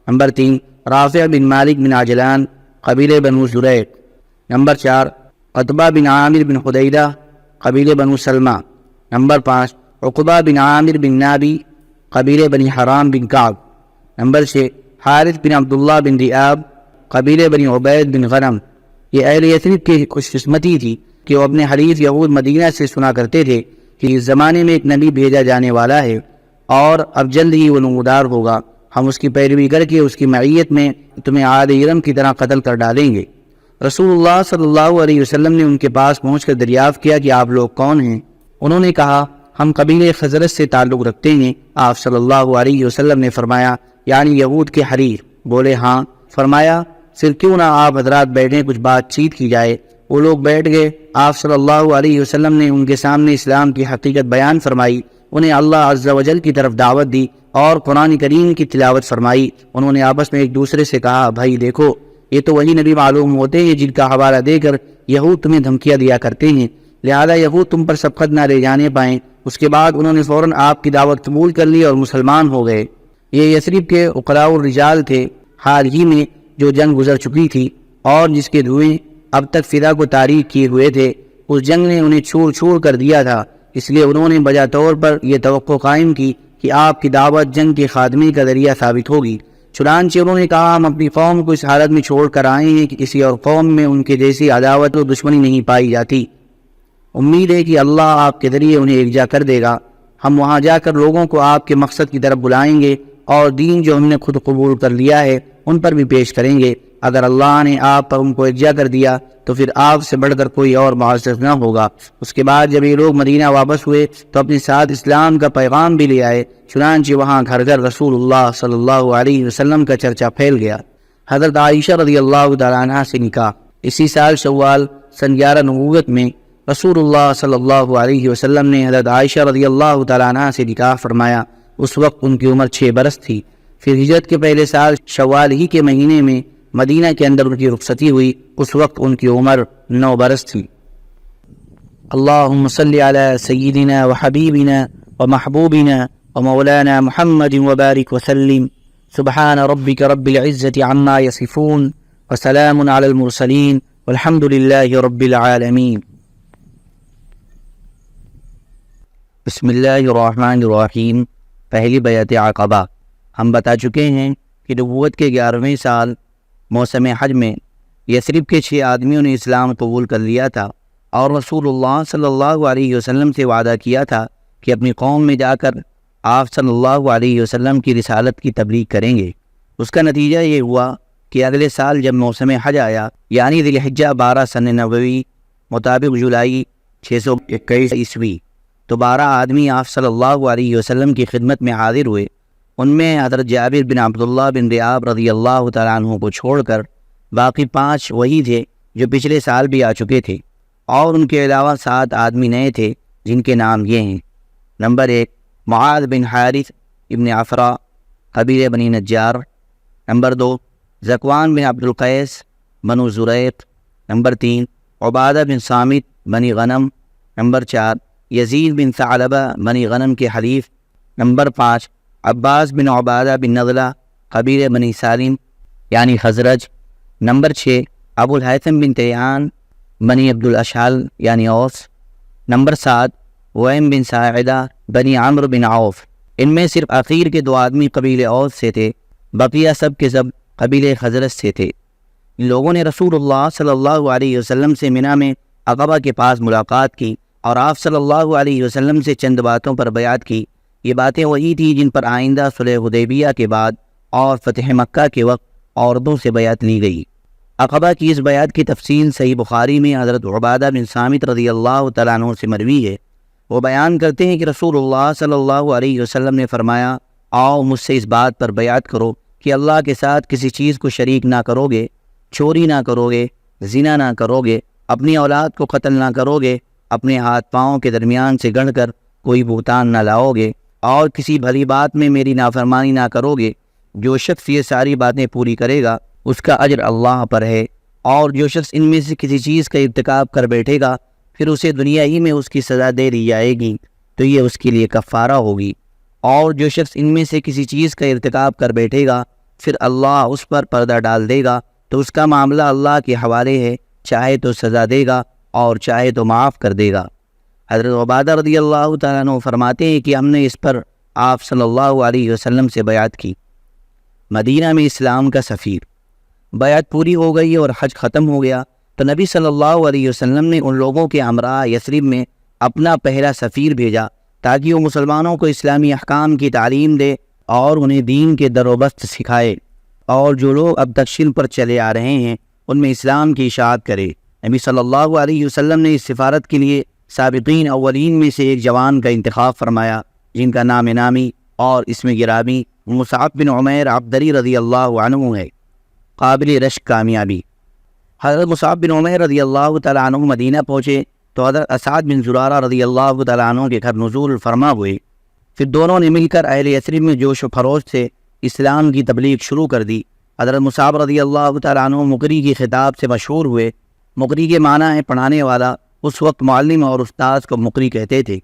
نمبر 3 رافع بن مالک بن عجلان، قبیلے بنو زریق۔ نمبر 4 عتبہ بن عامر بن خدیدہ، قبیلے بنو سلمہ۔ نمبر 5 عقبہ بن عامر بن نابی، قبیلے بنی حرام بن کعب۔ نمبر 6 حارث بن عبداللہ بن ریاب، قبیلے بنی عبید بن غنم۔ یہ اہل یثرب کی خوش قسمتی تھی کہ وہ اپنے حلیف یہود مدینہ سے سنا کرتے تھے کہ اس زمانے میں ایک نبی بھیجا جانے والا ہے اور اب جلد ہی وہ نمودار ہوگا، ہم اس کی پیروی کر کے اس کی معیت میں تمہیں عاد ارم کی طرح قتل کر ڈالیں گے۔ رسول اللہ صلی اللہ علیہ وسلم نے ان کے پاس پہنچ کر دریافت کیا کہ آپ لوگ کون ہیں؟ انہوں نے کہا، ہم قبیلے خزرج سے تعلق رکھتے ہیں۔ آپ صلی اللہ علیہ وسلم نے فرمایا، یعنی یہود کے حریف؟ بولے ہاں۔ فرمایا، پھر کیوں نہ آپ حضرات بیٹھیں، کچھ بات چیت کی جائے۔ وہ لوگ بیٹھ گئے۔ آپ صلی اللہ علیہ وسلم نے ان کے سامنے اسلام کی حقیقت بیان فرمائی، انہیں اللہ عز و جل کی طرف دعوت دی اور قرآن کریم کی تلاوت فرمائی۔ انہوں نے آپس میں ایک دوسرے سے کہا، بھائی دیکھو، یہ تو وہی نبی معلوم ہوتے ہیں جن کا حوالہ دے کر یہود تمہیں دھمکیاں دیا کرتے ہیں، لہذا یہود تم پر سبقت نہ لے جانے پائیں۔ اس کے بعد انہوں نے فوراً آپ کی دعوت قبول کر لی اور مسلمان ہو گئے۔ یہ یثرب کے عقلاء الرجال تھے، حال ہی میں جو جنگ گزر چکی تھی اور جس کے دھوئیں اب تک فضا کو تاریک کیے ہوئے تھے، اس جنگ نے انہیں چھوڑ چھوڑ کر دیا تھا، اس لیے انہوں نے بجا طور پر یہ توقع قائم کی کہ آپ کی دعوت جنگ کے خاتمے کا ذریعہ ثابت ہوگی۔ چنانچہ انہوں نے کہا ہم اپنی قوم کو اس حالت میں چھوڑ کر آئے ہیں کہ کسی اور قوم میں ان کے جیسی عداوت و دشمنی نہیں پائی جاتی۔ امید ہے کہ اللہ آپ کے ذریعے انہیں یکجا کر دے گا۔ ہم وہاں جا کر لوگوں کو آپ کے مقصد کی طرف بلائیں گے اور دین جو ہم نے خود قبول کر لیا ہے ان پر بھی پیش کریں گے۔ اگر اللہ نے آپ پر ان کو یکجا کر دیا تو پھر آپ سے بڑھ کر کوئی اور معزز نہ ہوگا۔ اس کے بعد جب یہ لوگ مدینہ واپس ہوئے تو اپنے ساتھ اسلام کا پیغام بھی لے آئے، چنانچہ وہاں گھر گھر رسول اللہ صلی اللہ علیہ وسلم کا چرچا پھیل گیا۔ حضرت عائشہ رضی اللہ تعالیٰ عنہ سے نکاح۔ اسی سال شوال سن 11 نبوت میں رسول اللہ صلی اللہ علیہ وسلم نے حضرت عائشہ رضی اللہ تعالیٰ عنہ سے نکاح فرمایا۔ اس وقت ان کی عمر 6 برس تھی۔ پھر ہجرت کے پہلے سال شوال ہی کے مہینے میں مدینہ کے اندر ان کی رخصتی ہوئی، اس وقت ان کی عمر 9 برس تھی۔ اللہم صلی علی سیدنا و حبیبنا و محبوبنا و مولانا محمد وبارک وسلم۔ سبحان ربک رب العزة عما یصفون وسلام علی المرسلین والحمد للہ رب العالمین۔ بسم اللہ الرحمن الرحیم۔ پہلی بیعت عقبہ۔ ہم بتا چکے ہیں کہ نبوت کے 11ویں سال موسم حج میں یثرب کے 6 آدمیوں نے اسلام قبول کر لیا تھا اور رسول اللہ صلی اللہ علیہ وسلم سے وعدہ کیا تھا کہ اپنی قوم میں جا کر آپ صلی اللہ علیہ وسلم کی رسالت کی تبلیغ کریں گے۔ اس کا نتیجہ یہ ہوا کہ اگلے سال جب موسم حج آیا، یعنی ذی الحجہ 12 سن نبوی مطابق جولائی 621 عیسوی، تو 12 آدمی آپ صلی اللہ علیہ وسلم کی خدمت میں حاضر ہوئے۔ ان میں حضرت جابر بن عبداللہ بن ریاب رضی اللہ تعالیٰ عنہ کو چھوڑ کر باقی 5 وہی تھے جو پچھلے سال بھی آ چکے تھے، اور ان کے علاوہ 7 آدمی نئے تھے جن کے نام یہ ہیں۔ نمبر 1 معاذ بن حارث ابن عفرا قبیلہ بنی نجار۔ نمبر 2 ذکوان بن عبد القیس بنو زریق۔ نمبر 3 عبادہ بن صامت بنی غنم۔ نمبر 4 یزید بن ثعلبہ بنی غنم کے حلیف۔ نمبر 5 عباس بن عبادہ بن نضلہ قبیلہ بنی سالم یعنی خزرج۔ نمبر 6 ابو الہیثم بن تیعان بنی عبد الاشحل یعنی اوس۔ نمبر 7 ویم بن ساعدہ بنی عمرو بن عوف۔ ان میں صرف اخیر کے 2 آدمی قبیلہ اوس سے تھے، بقیہ سب کے سب قبیلہ خزرج سے تھے۔ ان لوگوں نے رسول اللہ صلی اللہ علیہ وسلم سے منی میں عقبہ کے پاس ملاقات کی اور آپ صلی اللہ علیہ وسلم سے چند باتوں پر بیعت کی۔ یہ باتیں وہی تھیں جن پر آئندہ صلح حدیبیہ کے بعد اور فتح مکہ کے وقت عورتوں سے بیعت لی گئی۔ عقبہ کی اس بیعت کی تفصیل صحیح بخاری میں حضرت عبادہ بن صامت رضی اللہ تعالیٰ عنہ سے مروی ہے۔ وہ بیان کرتے ہیں کہ رسول اللہ صلی اللہ علیہ وسلم نے فرمایا، آؤ مجھ سے اس بات پر بیعت کرو کہ اللہ کے ساتھ کسی چیز کو شریک نہ کرو گے، چوری نہ کرو گے، زنا نہ کرو گے، اپنی اولاد کو قتل نہ کرو گے، اپنے ہاتھ پاؤں کے درمیان سے گڑھ کر کوئی بہتان نہ لاؤ گے، اور کسی بھلی بات میں میری نافرمانی نہ کرو گے۔ جو شخص یہ ساری باتیں پوری کرے گا اس کا اجر اللہ پر ہے، اور جو شخص ان میں سے کسی چیز کا ارتکاب کر بیٹھے گا پھر اسے دنیا ہی میں اس کی سزا دے دی جائے گی تو یہ اس کے لیے کفارہ ہوگی، اور جو شخص ان میں سے کسی چیز کا ارتکاب کر بیٹھے گا پھر اللہ اس پر پردہ ڈال دے گا تو اس کا معاملہ اللہ کے حوالے ہے، چاہے تو سزا دے گا اور چاہے تو معاف کر دے گا۔ حضرت عبادہ رضی اللہ تعالیٰ عنہ فرماتے ہیں کہ ہم نے اس پر آپ صلی اللہ علیہ وسلم سے بیعت کی۔ مدینہ میں اسلام کا سفیر۔ بیعت پوری ہو گئی اور حج ختم ہو گیا تو نبی صلی اللہ علیہ وسلم نے ان لوگوں کے ہمراہ یثرب میں اپنا پہلا سفیر بھیجا تاکہ وہ مسلمانوں کو اسلامی احکام کی تعلیم دے اور انہیں دین کے در و بست سکھائے، اور جو لوگ اب تک شرک پر چلے آ رہے ہیں ان میں اسلام کی اشاعت کرے۔ نبی صلی اللہ علیہ وسلم نے اس سفارت کے لیے سابقین اولین میں سے ایک جوان کا انتخاب فرمایا جن کا نام نامی اور اسم گرامی مصعب بن عمیر عبدری رضی اللہ عنہ ہے۔ قابل رشک کامیابی۔ حضرت مصعب بن عمیر رضی اللہ تعالیٰ عنہ مدینہ پہنچے تو حضرت اسعد بن زرارہ رضی اللہ تعالیٰ عنہ کے گھر نزول فرما ہوئے۔ پھر دونوں نے مل کر اہل یثرب میں جوش و خروش سے اسلام کی تبلیغ شروع کر دی۔ حضرت مصعب رضی اللہ تعالیٰ عنہ مقری کی خطاب سے مشہور ہوئے۔ مقری کے معنی ہے پڑھانے والا، اس وقت معلم اور استاذ کو مقری کہتے تھے۔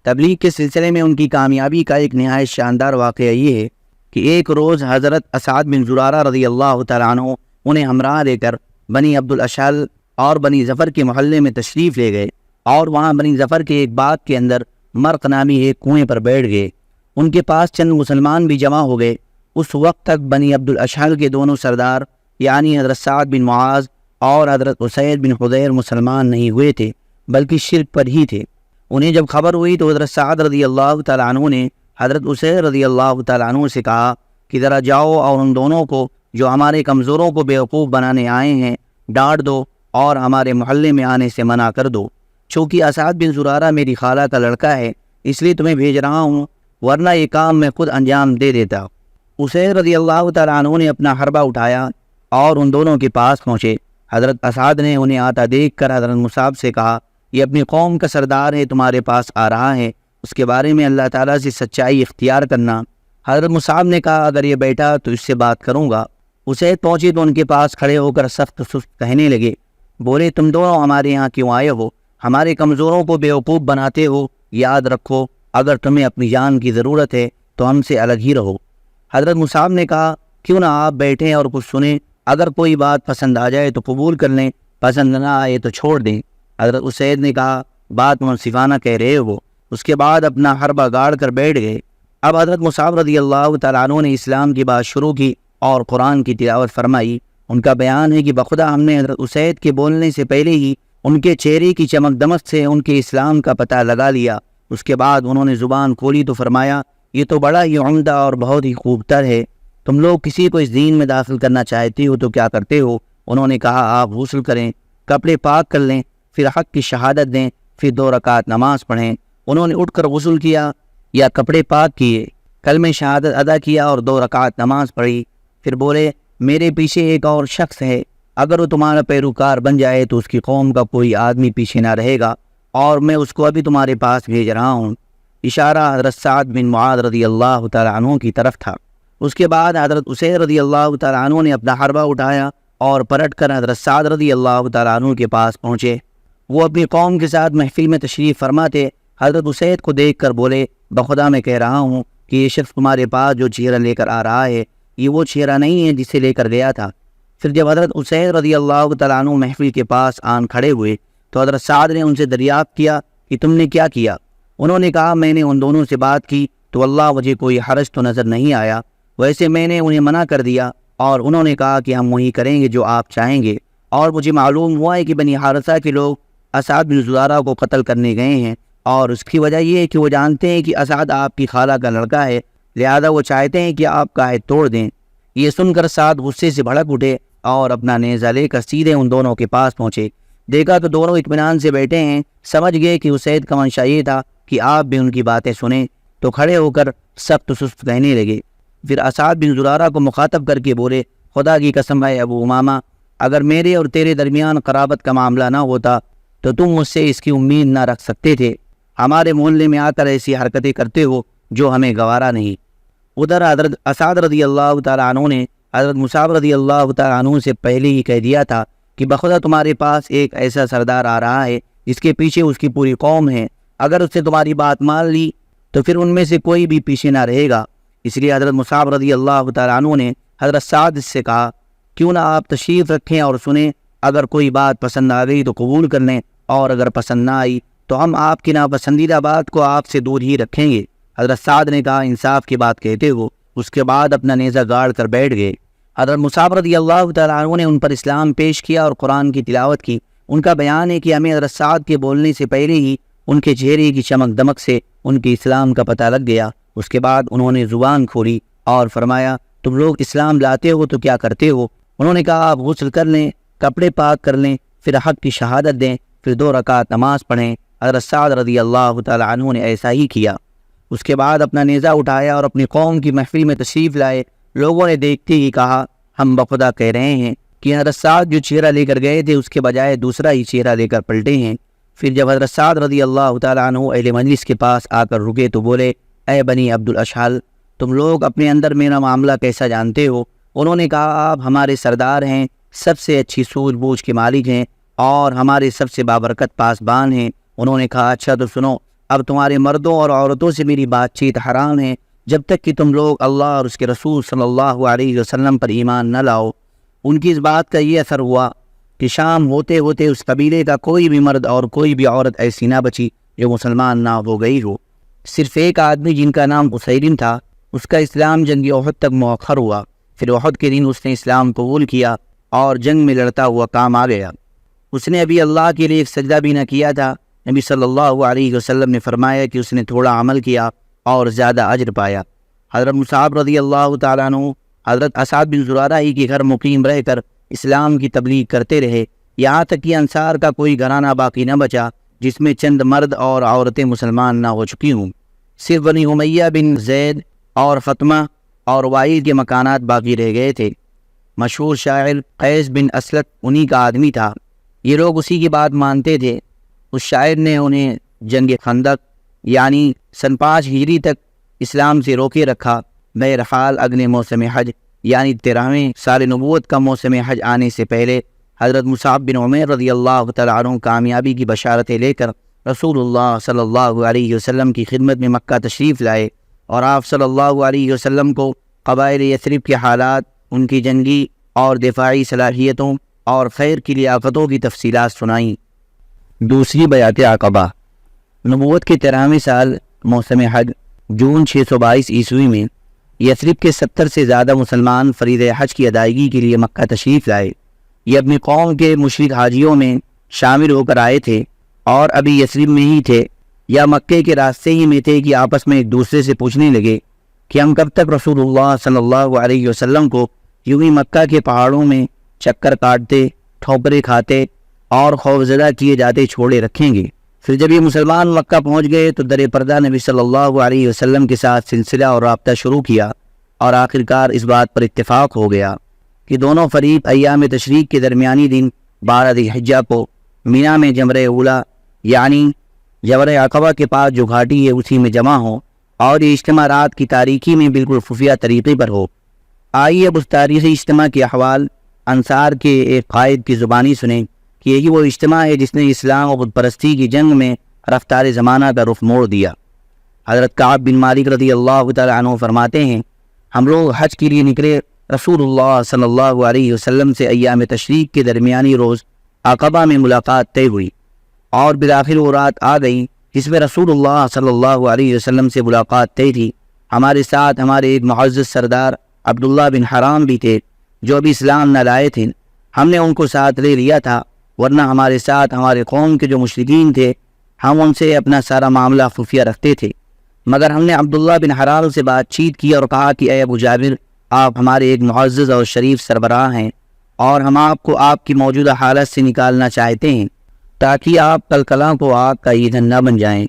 تبلیغ کے سلسلے میں ان کی کامیابی کا ایک نہایت شاندار واقعہ یہ ہے کہ ایک روز حضرت اسعد بن زرارہ رضی اللہ تعالیٰ عنہ انہیں ہمراہ لے کر بنی عبد الاشحل اور بنی ظفر کے محلے میں تشریف لے گئے، اور وہاں بنی ظفر کے ایک باغ کے اندر مرق نامی ایک کنویں پر بیٹھ گئے۔ ان کے پاس چند مسلمان بھی جمع ہو گئے۔ اس وقت تک بنی عبد الاشحل کے دونوں سردار یعنی حضرت سعد بن معاذ اور حضرت اسید بن حضیر مسلمان نہیں ہوئے تھے بلکہ شرک پر ہی تھے۔ انہیں جب خبر ہوئی تو حضرت سعد رضی اللہ تعالیٰ عنہ نے حضرت اسید رضی اللہ تعالیٰ عنہ سے کہا کہ ذرا جاؤ اور ان دونوں کو جو ہمارے کمزوروں کو بیوقوف بنانے آئے ہیں ڈانٹ دو اور ہمارے محلے میں آنے سے منع کر دو، چونکہ اسعد بن زرارہ میری خالہ کا لڑکا ہے اس لیے تمہیں بھیج رہا ہوں، ورنہ یہ کام میں خود انجام دے دیتا۔ اسید رضی اللہ تعالیٰ عنہ نے اپنا حربہ اٹھایا اور ان دونوں کے پاس پہنچے۔ حضرت اسعد نے انہیں آتا دیکھ کر حضرت مصعب سے کہا یہ اپنی قوم کا سردار ہے، تمہارے پاس آ رہا ہے، اس کے بارے میں اللہ تعالیٰ سے سچائی اختیار کرنا۔ حضرت مصعب نے کہا اگر یہ بیٹھا تو اس سے بات کروں گا۔ اسید پہنچے تو ان کے پاس کھڑے ہو کر سخت سست کہنے لگے، بولے تم دونوں ہمارے یہاں کیوں آئے ہو؟ ہمارے کمزوروں کو بیوقوف بناتے ہو، یاد رکھو اگر تمہیں اپنی جان کی ضرورت ہے تو ہم سے الگ ہی رہو۔ حضرت مصعب نے کہا کیوں نہ آپ بیٹھیں اور کچھ سنیں، اگر کوئی بات پسند آ جائے تو قبول کر لیں، پسند نہ آئے تو چھوڑ دیں۔ حضرت اسید نے کہا بات منصفانہ کہہ رہے ہو۔ اس کے بعد اپنا حربہ گاڑ کر بیٹھ گئے۔ اب حضرت مصعب رضی اللہ تعالیٰ عنہ نے اسلام کی بات شروع کی اور قرآن کی تلاوت فرمائی۔ ان کا بیان ہے کہ بخدا ہم نے حضرت اسید کے بولنے سے پہلے ہی ان کے چہرے کی چمک دمک سے ان کے اسلام کا پتہ لگا لیا۔ اس کے بعد انہوں نے زبان کھولی تو فرمایا یہ تو بڑا ہی عمدہ اور بہت ہی خوبتر ہے، تم لوگ کسی کو اس دین میں داخل کرنا چاہتے ہو تو کیا کرتے ہو؟ انہوں نے کہا آپ غسل کریں، کپڑے پاک کر لیں، پھر حق کی شہادت دیں، پھر 2 رکعت نماز پڑھیں۔ انہوں نے اٹھ کر غسل کیا یا کپڑے پاک کیے، کلمہ شہادت ادا کیا اور 2 رکعت نماز پڑھی، پھر بولے میرے پیچھے ایک اور شخص ہے، اگر وہ تمہارا پیروکار بن جائے تو اس کی قوم کا کوئی آدمی پیچھے نہ رہے گا، اور میں اس کو ابھی تمہارے پاس بھیج رہا ہوں۔ اشارہ حضرت سعد بن معاذ رضی اللہ تعالیٰ عنہ کی طرف تھا۔ اس کے بعد حضرت اسید رضی اللہ تعالیٰ عنہ نے اپنا حربہ اٹھایا اور پلٹ کر حضرت سعد رضی اللہ تعالیٰ عنہ کے پاس پہنچے۔ وہ اپنی قوم کے ساتھ محفل میں تشریف فرما تھے۔ حضرت اسید کو دیکھ کر بولے بخدا میں کہہ رہا ہوں کہ یہ شخص تمہارے پاس جو چہرہ لے کر آ رہا ہے یہ وہ چہرہ نہیں ہے جسے لے کر گیا تھا۔ پھر جب حضرت اسید رضی اللہ تعالیٰ عنہ محفل کے پاس آن کھڑے ہوئے تو حضرت سعد نے ان سے دریافت کیا کہ تم نے کیا کیا؟ انہوں نے کہا میں نے ان دونوں سے بات کی تو اللہ مجھے کوئی حرج تو نظر نہیں آیا، ویسے میں نے انہیں منع کر دیا اور انہوں نے کہا کہ ہم وہی کریں گے جو آپ چاہیں گے، اور مجھے معلوم ہوا ہے کہ بنی حارثہ کے لوگ اسعد بن زرارہ کو قتل کرنے گئے ہیں، اور اس کی وجہ یہ ہے کہ وہ جانتے ہیں کہ اسعد آپ کی خالہ کا لڑکا ہے، لہذا وہ چاہتے ہیں کہ آپ کا عہد توڑ دیں۔ یہ سن کر سعد غصے سے بھڑک اٹھے اور اپنا نیزہ لے کر سیدھے ان دونوں کے پاس پہنچے۔ دیکھا تو دونوں اطمینان سے بیٹھے ہیں، سمجھ گئے کہ اسید کا منشا یہ تھا کہ آپ بھی ان کی باتیں سنیں، تو کھڑے ہو کر سخت سست کہنے لگے۔ پھر اسعد بن زرارہ کو مخاطب کر کے بولے خدا کی قسم ہے ابو امامہ، اگر میرے اور تیرے درمیان قرابت کا معاملہ نہ ہوتا تو تم مجھ سے اس کی امید نہ رکھ سکتے تھے، ہمارے محلے میں آ کر ایسی حرکتیں کرتے ہو جو ہمیں گوارا نہیں۔ ادھر حضرت اسعد رضی اللہ تعالیٰ عنہ نے حضرت مصعب رضی اللہ تعالیٰ عنہ سے پہلے ہی کہہ دیا تھا کہ بخدا تمہارے پاس ایک ایسا سردار آ رہا ہے جس کے پیچھے اس کی پوری قوم ہے، اگر اس سے تمہاری بات مان لی تو پھر ان میں سے کوئی بھی پیچھے نہ رہے گا۔ اس لیے حضرت مصعب رضی اللہ تعالیٰ عنہ نے حضرت سعد سے کہا کیوں نہ آپ تشریف رکھیں اور سنیں، اگر کوئی بات پسند آ گئی تو قبول کر لیں، اور اگر پسند نہ آئی تو ہم آپ کی ناپسندیدہ بات کو آپ سے دور ہی رکھیں گے۔ حضرت سعد نے کہا انصاف کی بات کہتے ہو۔ اس کے بعد اپنا نیزہ گاڑ کر بیٹھ گئے۔ حضرت مصعب رضی اللہ تعالیٰ عنہ نے ان پر اسلام پیش کیا اور قرآن کی تلاوت کی۔ ان کا بیان ہے کہ ہمیں حضرت سعد کے بولنے سے پہلے ہی ان کے چہرے کی چمک دمک سے ان کے اسلام کا پتہ لگ گیا۔ اس کے بعد انہوں نے زبان کھولی اور فرمایا تم لوگ اسلام لاتے ہو تو کیا کرتے ہو؟ انہوں نے کہا آپ غسل کر لیں، کپڑے پاک کر لیں، پھر حق کی شہادت دیں، پھر 2 رکعت نماز پڑھیں۔ حضرت سعد رضی اللہ تعالیٰ عنہ نے ایسا ہی کیا۔ اس کے بعد اپنا نیزہ اٹھایا اور اپنی قوم کی محفل میں تشریف لائے۔ لوگوں نے دیکھتے ہی کہا ہم بخدا کہہ رہے ہیں کہ حضرت سعد جو چہرہ لے کر گئے تھے اس کے بجائے دوسرا ہی چہرہ لے کر پلٹے ہیں۔ پھر جب حضرت سعد رضی اللہ تعالیٰ عنہ اہل مجلس کے پاس آ کر رکے تو بولے اے بنی عبد الاشحل، تم لوگ اپنے اندر میرا معاملہ کیسا جانتے ہو؟ انہوں نے کہا آپ ہمارے سردار ہیں، سب سے اچھی سوجھ بوجھ کے مالک ہیں اور ہمارے سب سے بابرکت پاسبان ہیں۔ انہوں نے کہا اچھا تو سنو، اب تمہارے مردوں اور عورتوں سے میری بات چیت حرام ہے جب تک کہ تم لوگ اللہ اور اس کے رسول صلی اللہ علیہ وسلم پر ایمان نہ لاؤ۔ ان کی اس بات کا یہ اثر ہوا کہ شام ہوتے ہوتے اس قبیلے کا کوئی بھی مرد اور کوئی بھی عورت ایسی نہ بچی جو مسلمان نہ ہو گئی ہو۔ صرف ایک آدمی جن کا نام اسیلم تھا، اس کا اسلام جنگ احد تک مؤخر ہوا، پھر احد کے دن اس نے اسلام قبول کیا اور جنگ میں لڑتا ہوا کام آ گیا۔ اس نے ابھی اللہ کے لیے ایک سجدہ بھی نہ کیا تھا۔ نبی صلی اللہ علیہ وسلم نے فرمایا کہ اس نے تھوڑا عمل کیا اور زیادہ اجر پایا۔ حضرت مصعب رضی اللہ تعالیٰ عنہ حضرت اسعد بن زرارہ ہی کے گھر مقیم رہ کر اسلام کی تبلیغ کرتے رہے، یہاں تک کہ انصار کا کوئی گھرانہ باقی نہ بچا جس میں چند مرد اور عورتیں مسلمان نہ ہو چکی ہوں۔ صرف بنی امیہ بن زید اور فاطمہ اور وائل کے مکانات باقی رہ گئے تھے۔ مشہور شاعر قیس بن اسلط انہی کا آدمی تھا۔ یہ لوگ اسی کی بات مانتے تھے۔ اس شاعر نے انہیں جنگ خندق یعنی سن 5 ہجری تک اسلام سے روکے رکھا۔ بہرحال اگلے موسم حج یعنی 13ویں سال نبوت کا موسم حج آنے سے پہلے حضرت مصعب بن عمیر رضی اللہ تعالیٰ عنہ کامیابی کی بشارتیں لے کر رسول اللہ صلی اللہ علیہ وسلم کی خدمت میں مکہ تشریف لائے، اور آپ صلی اللہ علیہ وسلم کو قبائل یثرب کے حالات، ان کی جنگی اور دفاعی صلاحیتوں اور خیر کی لیاقتوں کی تفصیلات سنائیں۔ دوسری بیعت عقبہ۔ نبوت کے 13ویں سال موسم حج جون 622 عیسوی میں یثرب کے 70 سے زیادہ مسلمان فریضہ حج کی ادائیگی کے لیے مکہ تشریف لائے۔ یہ اپنی قوم کے مشرک حاجیوں میں شامل ہو کر آئے تھے اور ابھی یثرب میں ہی تھے یا مکے کے راستے ہی میں تھے کہ آپس میں ایک دوسرے سے پوچھنے لگے کہ ہم کب تک رسول اللہ صلی اللہ علیہ وسلم کو یوں ہی مکہ کے پہاڑوں میں چکر کاٹتے، ٹھوکریں کھاتے اور خوفزدہ کیے جاتے چھوڑے رکھیں گے۔ پھر جب یہ مسلمان مکہ پہنچ گئے تو در پردہ نبی صلی اللہ علیہ وسلم کے ساتھ سلسلہ اور رابطہ شروع کیا، اور آخرکار اس بات پر اتفاق ہو گیا کہ دونوں فریق ایام تشریق کے درمیانی دن 12 ذی الحجہ کو مینا میں جمرہ اولا یعنی جمرہ عقبہ کے پاس جو گھاٹی ہے اسی میں جمع ہوں، اور یہ اجتماع رات کی تاریکی میں بالکل خفیہ طریقے پر ہو۔ آئیے اب اس تاریخی اجتماع کے احوال انصار کے ایک قائد کی زبانی سنیں کہ یہی وہ اجتماع ہے جس نے اسلام و بت پرستی کی جنگ میں رفتار زمانہ کا رخ موڑ دیا۔ حضرت کعب بن مالک رضی اللہ تعالیٰ عنہ فرماتے ہیں، ہم لوگ حج کے لیے نکلے، رسول اللہ صلی اللہ علیہ وسلم سے ایام تشریق کے درمیانی روز عقبہ میں ملاقات طے ہوئی، اور بالآخر وہ رات آ گئی جس میں رسول اللہ صلی اللہ علیہ وسلم سے ملاقات طے تھی۔ ہمارے ساتھ ہمارے ایک معزز سردار عبداللہ بن حرام بھی تھے جو ابھی اسلام نہ لائے تھے۔ ہم نے ان کو ساتھ لے لیا تھا، ورنہ ہمارے ساتھ ہمارے قوم کے جو مشرکین تھے ہم ان سے اپنا سارا معاملہ خفیہ رکھتے تھے، مگر ہم نے عبداللہ بن حرام سے بات چیت کی اور کہا کہ اے ابو جابر، آپ ہمارے ایک معزز اور شریف سربراہ ہیں اور ہم آپ کو آپ کی موجودہ حالت سے نکالنا چاہتے ہیں تاکہ آپ کل کلاں کو آگ کا ایندھن نہ بن جائیں۔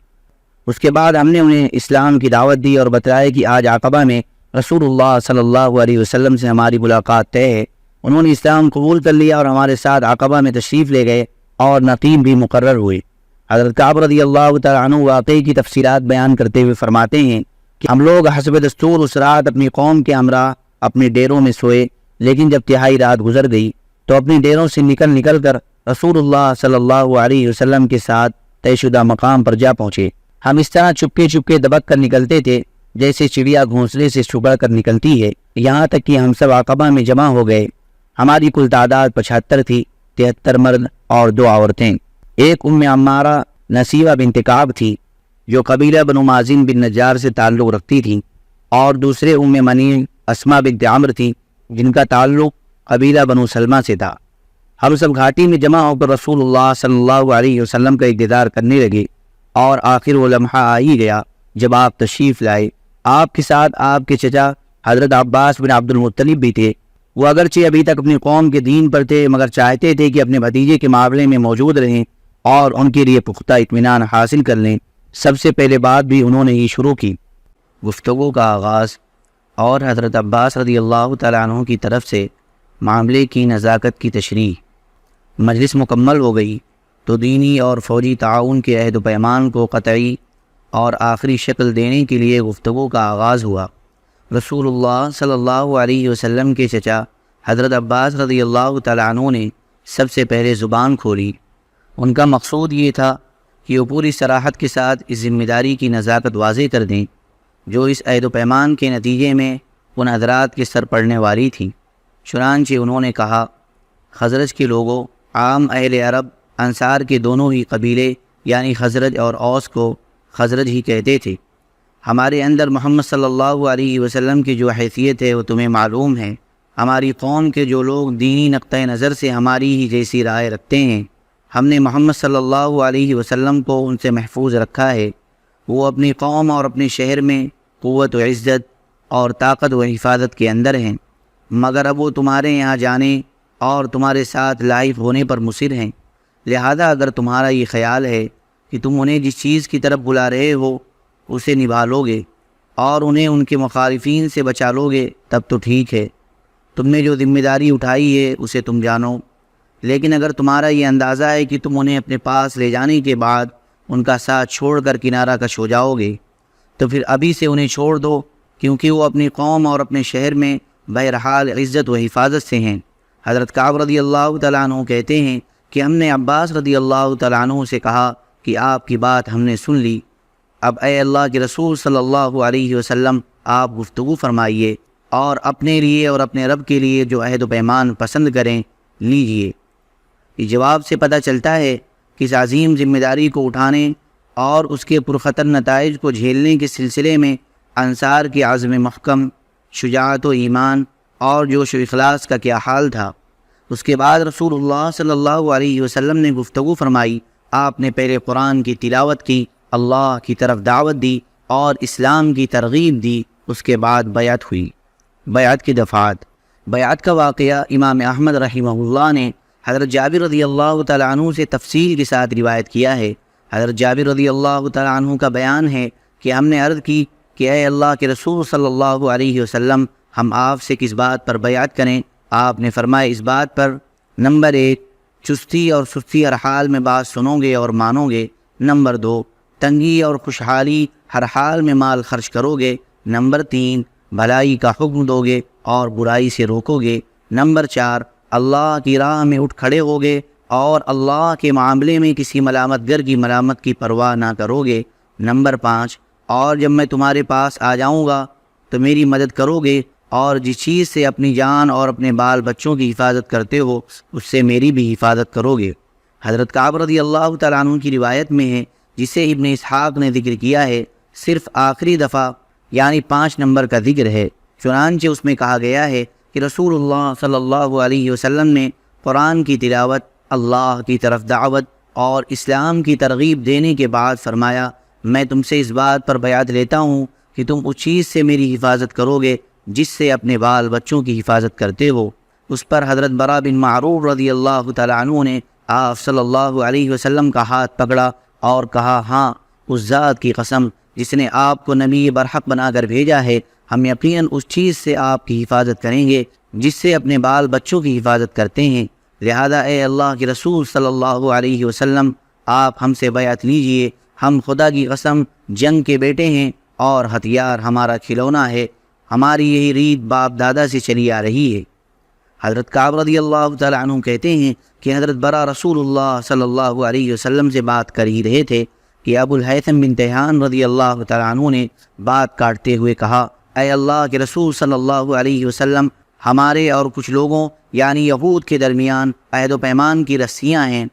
اس کے بعد ہم نے انہیں اسلام کی دعوت دی اور بتلایا کہ آج عقبہ میں رسول اللہ صلی اللہ علیہ وسلم سے ہماری ملاقات طے ہے۔ انہوں نے اسلام قبول کر لیا اور ہمارے ساتھ عقبہ میں تشریف لے گئے اور نقیب بھی مقرر ہوئے۔ حضرت کعب رضی اللہ تعالیٰ عنہ واقعے کی تفصیلات بیان کرتے ہوئے فرماتے ہیں کہ ہم لوگ حسب دستور اس رات اپنی قوم کے ہمراہ اپنے ڈیروں میں سوئے، لیکن جب تہائی رات گزر گئی تو اپنے ڈیروں سے نکل کر رسول اللہ صلی اللہ علیہ وسلم کے ساتھ طے شدہ مقام پر جا پہنچے۔ ہم اس طرح چپکے دبک کر نکلتے تھے جیسے چڑیا گھونسلے سے چھپڑ کر نکلتی ہے، یہاں تک کہ ہم سب عقبہ میں جمع ہو گئے۔ ہماری کل تعداد 75 تھی، 73 مرد اور 2 عورتیں۔ ایک ام عمارہ نصیبہ بنت کعب تھی جو قبیلہ بنو مازن بن نجار سے تعلق رکھتی تھی، اور دوسرے ام منیع اسماء بنت عمرو تھی جن کا تعلق قبیلہ بنو سلمہ سے تھا۔ ہم سب گھاٹی میں جمع ہو کر رسول اللہ صلی اللہ علیہ وسلم کا دیدار کرنے لگے، اور آخر وہ لمحہ آ ہی گیا جب آپ تشریف لائے۔ آپ کے ساتھ آپ کے چچا حضرت عباس بن عبد المطلب بھی تھے۔ وہ اگرچہ ابھی تک اپنی قوم کے دین پر تھے، مگر چاہتے تھے کہ اپنے بھتیجے کے معاملے میں موجود رہیں اور ان کے لیے پختہ اطمینان حاصل کر لیں۔ سب سے پہلے بات بھی انہوں نے ہی شروع کی۔ گفتگو کا آغاز اور حضرت عباس رضی اللہ تعالیٰ عنہ کی طرف سے معاملے کی نزاکت کی تشریح۔ مجلس مکمل ہو گئی تو دینی اور فوجی تعاون کے عہد و پیمان کو قطعی اور آخری شکل دینے کے لیے گفتگو کا آغاز ہوا۔ رسول اللہ صلی اللہ علیہ وسلم کے چچا حضرت عباس رضی اللہ تعالیٰ عنہ نے سب سے پہلے زبان کھولی۔ ان کا مقصود یہ تھا کہ وہ پوری صراحت کے ساتھ اس ذمہ داری کی نزاکت واضح کر دیں جو اس عہد و پیمان کے نتیجے میں ان حضرات کے سر پڑنے والی تھی۔ چنانچہ انہوں نے کہا، خزرج کے لوگوں، عام اہل عرب انصار کے دونوں ہی قبیلے یعنی خزرج اور اوس کو خزرج ہی کہتے تھے۔ ہمارے اندر محمد صلی اللہ علیہ وسلم کی جو حیثیت ہے وہ تمہیں معلوم ہے۔ ہماری قوم کے جو لوگ دینی نقطہ نظر سے ہماری ہی جیسی رائے رکھتے ہیں، ہم نے محمد صلی اللہ علیہ وسلم کو ان سے محفوظ رکھا ہے۔ وہ اپنی قوم اور اپنے شہر میں قوت و عزت اور طاقت و حفاظت کے اندر ہیں، مگر اب وہ تمہارے یہاں جانے اور تمہارے ساتھ لائف ہونے پر مصر ہیں۔ لہذا اگر تمہارا یہ خیال ہے کہ تم انہیں جس چیز کی طرف بلا رہے ہو اسے نبھا لو گے اور انہیں ان کے مخالفین سے بچا لو گے، تب تو ٹھیک ہے، تم نے جو ذمہ داری اٹھائی ہے اسے تم جانو۔ لیکن اگر تمہارا یہ اندازہ ہے کہ تم انہیں اپنے پاس لے جانے کے بعد ان کا ساتھ چھوڑ کر کنارہ کش ہو جاؤ گے، تو پھر ابھی سے انہیں چھوڑ دو، کیونکہ وہ اپنی قوم اور اپنے شہر میں بہرحال عزت و حفاظت سے ہیں۔ حضرت کعب رضی اللہ تعالیٰ عنہ کہتے ہیں کہ ہم نے عباس رضی اللہ تعالیٰ عنہ سے کہا کہ آپ کی بات ہم نے سن لی، اب اے اللہ کے رسول صلی اللہ علیہ وسلم آپ گفتگو فرمائیے اور اپنے لیے اور اپنے رب کے لیے جو عہد و پیمان پسند کریں لیجئے۔ اس جواب سے پتہ چلتا ہے کہ اس عظیم ذمہ داری کو اٹھانے اور اس کے پرخطر نتائج کو جھیلنے کے سلسلے میں انصار کے عزم محکم، شجاعت و ایمان اور جوش و اخلاص کا کیا حال تھا۔ اس کے بعد رسول اللہ صلی اللہ علیہ وسلم نے گفتگو فرمائی۔ آپ نے پہلے قرآن کی تلاوت کی، اللہ کی طرف دعوت دی اور اسلام کی ترغیب دی۔ اس کے بعد بیعت ہوئی۔ بیعت کی دفعات۔ بیعت کا واقعہ امام احمد رحمہ اللہ نے حضرت جابر رضی اللہ تعالیٰ عنہ سے تفصیل کے ساتھ روایت کیا ہے۔ حضرت جابر رضی اللہ تعالیٰ عنہ کا بیان ہے کہ ہم نے عرض کی کہ اے اللہ کے رسول صلی اللہ علیہ وسلم، ہم آپ سے کس بات پر بیعت کریں؟ آپ نے فرمایا اس بات پر، نمبر 1 چستی اور سستی ہر حال میں بات سنو گے اور مانو گے، نمبر 2 تنگی اور خوشحالی ہر حال میں مال خرچ کرو گے، نمبر 3 بھلائی کا حکم دو گے اور برائی سے روکو گے، نمبر 4 اللہ کی راہ میں اٹھ کھڑے ہوگے اور اللہ کے معاملے میں کسی ملامت گر کی ملامت کی پرواہ نہ کرو گے، نمبر 5 اور جب میں تمہارے پاس آ جاؤں گا تو میری مدد کرو گے اور جس چیز سے اپنی جان اور اپنے بال بچوں کی حفاظت کرتے ہو اس سے میری بھی حفاظت کرو گے۔ حضرت کعب رضی اللہ تعالیٰ عنہ کی روایت میں ہے، جسے ابن اسحاق نے ذکر کیا ہے، صرف آخری دفعہ یعنی 5 نمبر کا ذکر ہے۔ چنانچہ اس میں کہا گیا ہے کہ رسول اللہ صلی اللہ علیہ وسلم نے قرآن کی تلاوت، اللہ کی طرف دعوت اور اسلام کی ترغیب دینے کے بعد فرمایا، میں تم سے اس بات پر بیعت لیتا ہوں کہ تم اس چیز سے میری حفاظت کرو گے جس سے اپنے بال بچوں کی حفاظت کرتے ہو۔ اس پر حضرت برا بن معروف رضی اللہ تعالیٰ عنہ نے آپ صلی اللہ علیہ وسلم کا ہاتھ پکڑا اور کہا، ہاں اس ذات کی قسم جس نے آپ کو نبی برحق بنا کر بھیجا ہے، ہم یقیناً اس چیز سے آپ کی حفاظت کریں گے جس سے اپنے بال بچوں کی حفاظت کرتے ہیں۔ لہذا اے اللہ کے رسول صلی اللہ علیہ وسلم، آپ ہم سے بیعت لیجئے، ہم خدا کی قسم جنگ کے بیٹے ہیں اور ہتھیار ہمارا کھلونا ہے، ہماری یہی ریت باپ دادا سے چلی آ رہی ہے۔ حضرت کعب رضی اللہ تعالیٰ عنہ کہتے ہیں کہ حضرت برا رسول اللہ صلی اللہ علیہ وسلم سے بات کر ہی رہے تھے کہ ابو الہیثم بن تیہان رضی اللہ تعالیٰ عنہ نے بات کاٹتے ہوئے کہا، اے اللہ کے رسول صلی اللہ علیہ وسلم، ہمارے اور کچھ لوگوں یعنی یہود کے درمیان عہد و پیمان کی رسیاں ہیں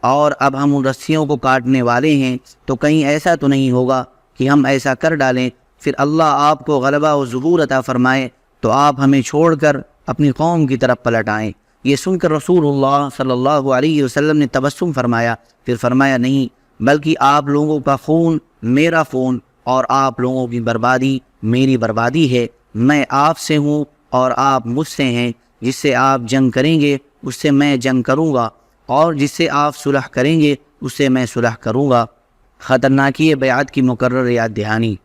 اور اب ہم ان رسیوں کو کاٹنے والے ہیں، تو کہیں ایسا تو نہیں ہوگا کہ ہم ایسا کر ڈالیں پھر اللہ آپ کو غلبہ و ظہور عطا فرمائے تو آپ ہمیں چھوڑ کر اپنی قوم کی طرف پلٹ آئیں۔ یہ سن کر رسول اللہ صلی اللہ علیہ وسلم نے تبسم فرمایا، پھر فرمایا، نہیں، بلکہ آپ لوگوں کا خون میرا خون اور آپ لوگوں کی بربادی میری بربادی ہے، میں آپ سے ہوں اور آپ مجھ سے ہیں، جس سے آپ جنگ کریں گے اس سے میں جنگ کروں گا اور جس سے آپ صلح کریں گے اس سے میں صلح کروں گا۔ خطرناکی بیعت کی مقرر یاد دہانی۔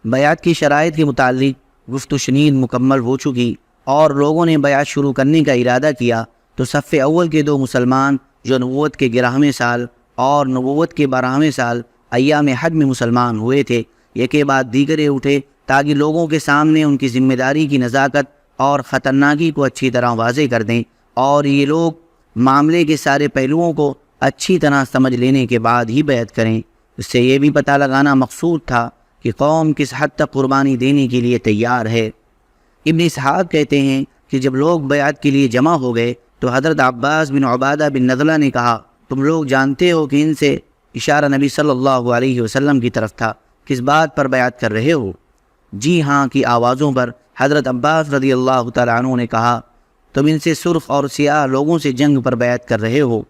بیعت کی شرائط کے متعلق گفت و شنید مکمل ہو چکی اور لوگوں نے بیعت شروع کرنے کا ارادہ کیا تو صف اول کے 2 مسلمان جو نبوت کے 11ویں سال اور نبوت کے 12ویں سال ایام حج میں مسلمان ہوئے تھے، ایک کے بعد دیگرے اٹھے تاکہ لوگوں کے سامنے ان کی ذمہ داری کی نزاکت اور خطرناکی کو اچھی طرح واضح کر دیں، اور یہ لوگ معاملے کے سارے پہلوؤں کو اچھی طرح سمجھ لینے کے بعد ہی بیعت کریں۔ اس سے یہ بھی پتہ لگانا مقصود تھا کہ قوم کس حد تک قربانی دینے کے لیے تیار ہے۔ ابن اسحاق کہتے ہیں کہ جب لوگ بیعت کے لیے جمع ہو گئے تو حضرت عباس بن عبادہ بن نضلہ نے کہا، تم لوگ جانتے ہو کہ ان سے اشارہ نبی صلی اللہ علیہ وسلم کی طرف تھا کس بات پر بیعت کر رہے ہو؟ جی ہاں کی آوازوں پر حضرت عباس رضی اللہ تعالیٰ عنہ نے کہا، تم ان سے سرخ اور سیاہ لوگوں سے جنگ پر بیعت کر رہے ہو۔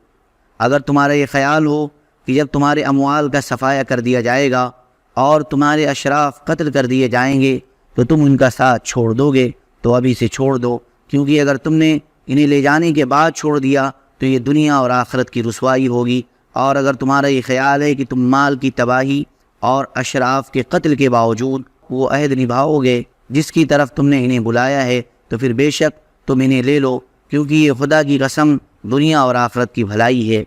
اگر تمہارا یہ خیال ہو کہ جب تمہارے اموال کا صفایا کر دیا جائے گا اور تمہارے اشراف قتل کر دیے جائیں گے تو تم ان کا ساتھ چھوڑ دو گے، تو ابھی سے چھوڑ دو، کیونکہ اگر تم نے انہیں لے جانے کے بعد چھوڑ دیا تو یہ دنیا اور آخرت کی رسوائی ہوگی۔ اور اگر تمہارا یہ خیال ہے کہ تم مال کی تباہی اور اشراف کے قتل کے باوجود وہ عہد نبھاؤ گے جس کی طرف تم نے انہیں بلایا ہے، تو پھر بے شک تم انہیں لے لو، کیونکہ یہ خدا کی قسم دنیا اور آخرت کی بھلائی ہے۔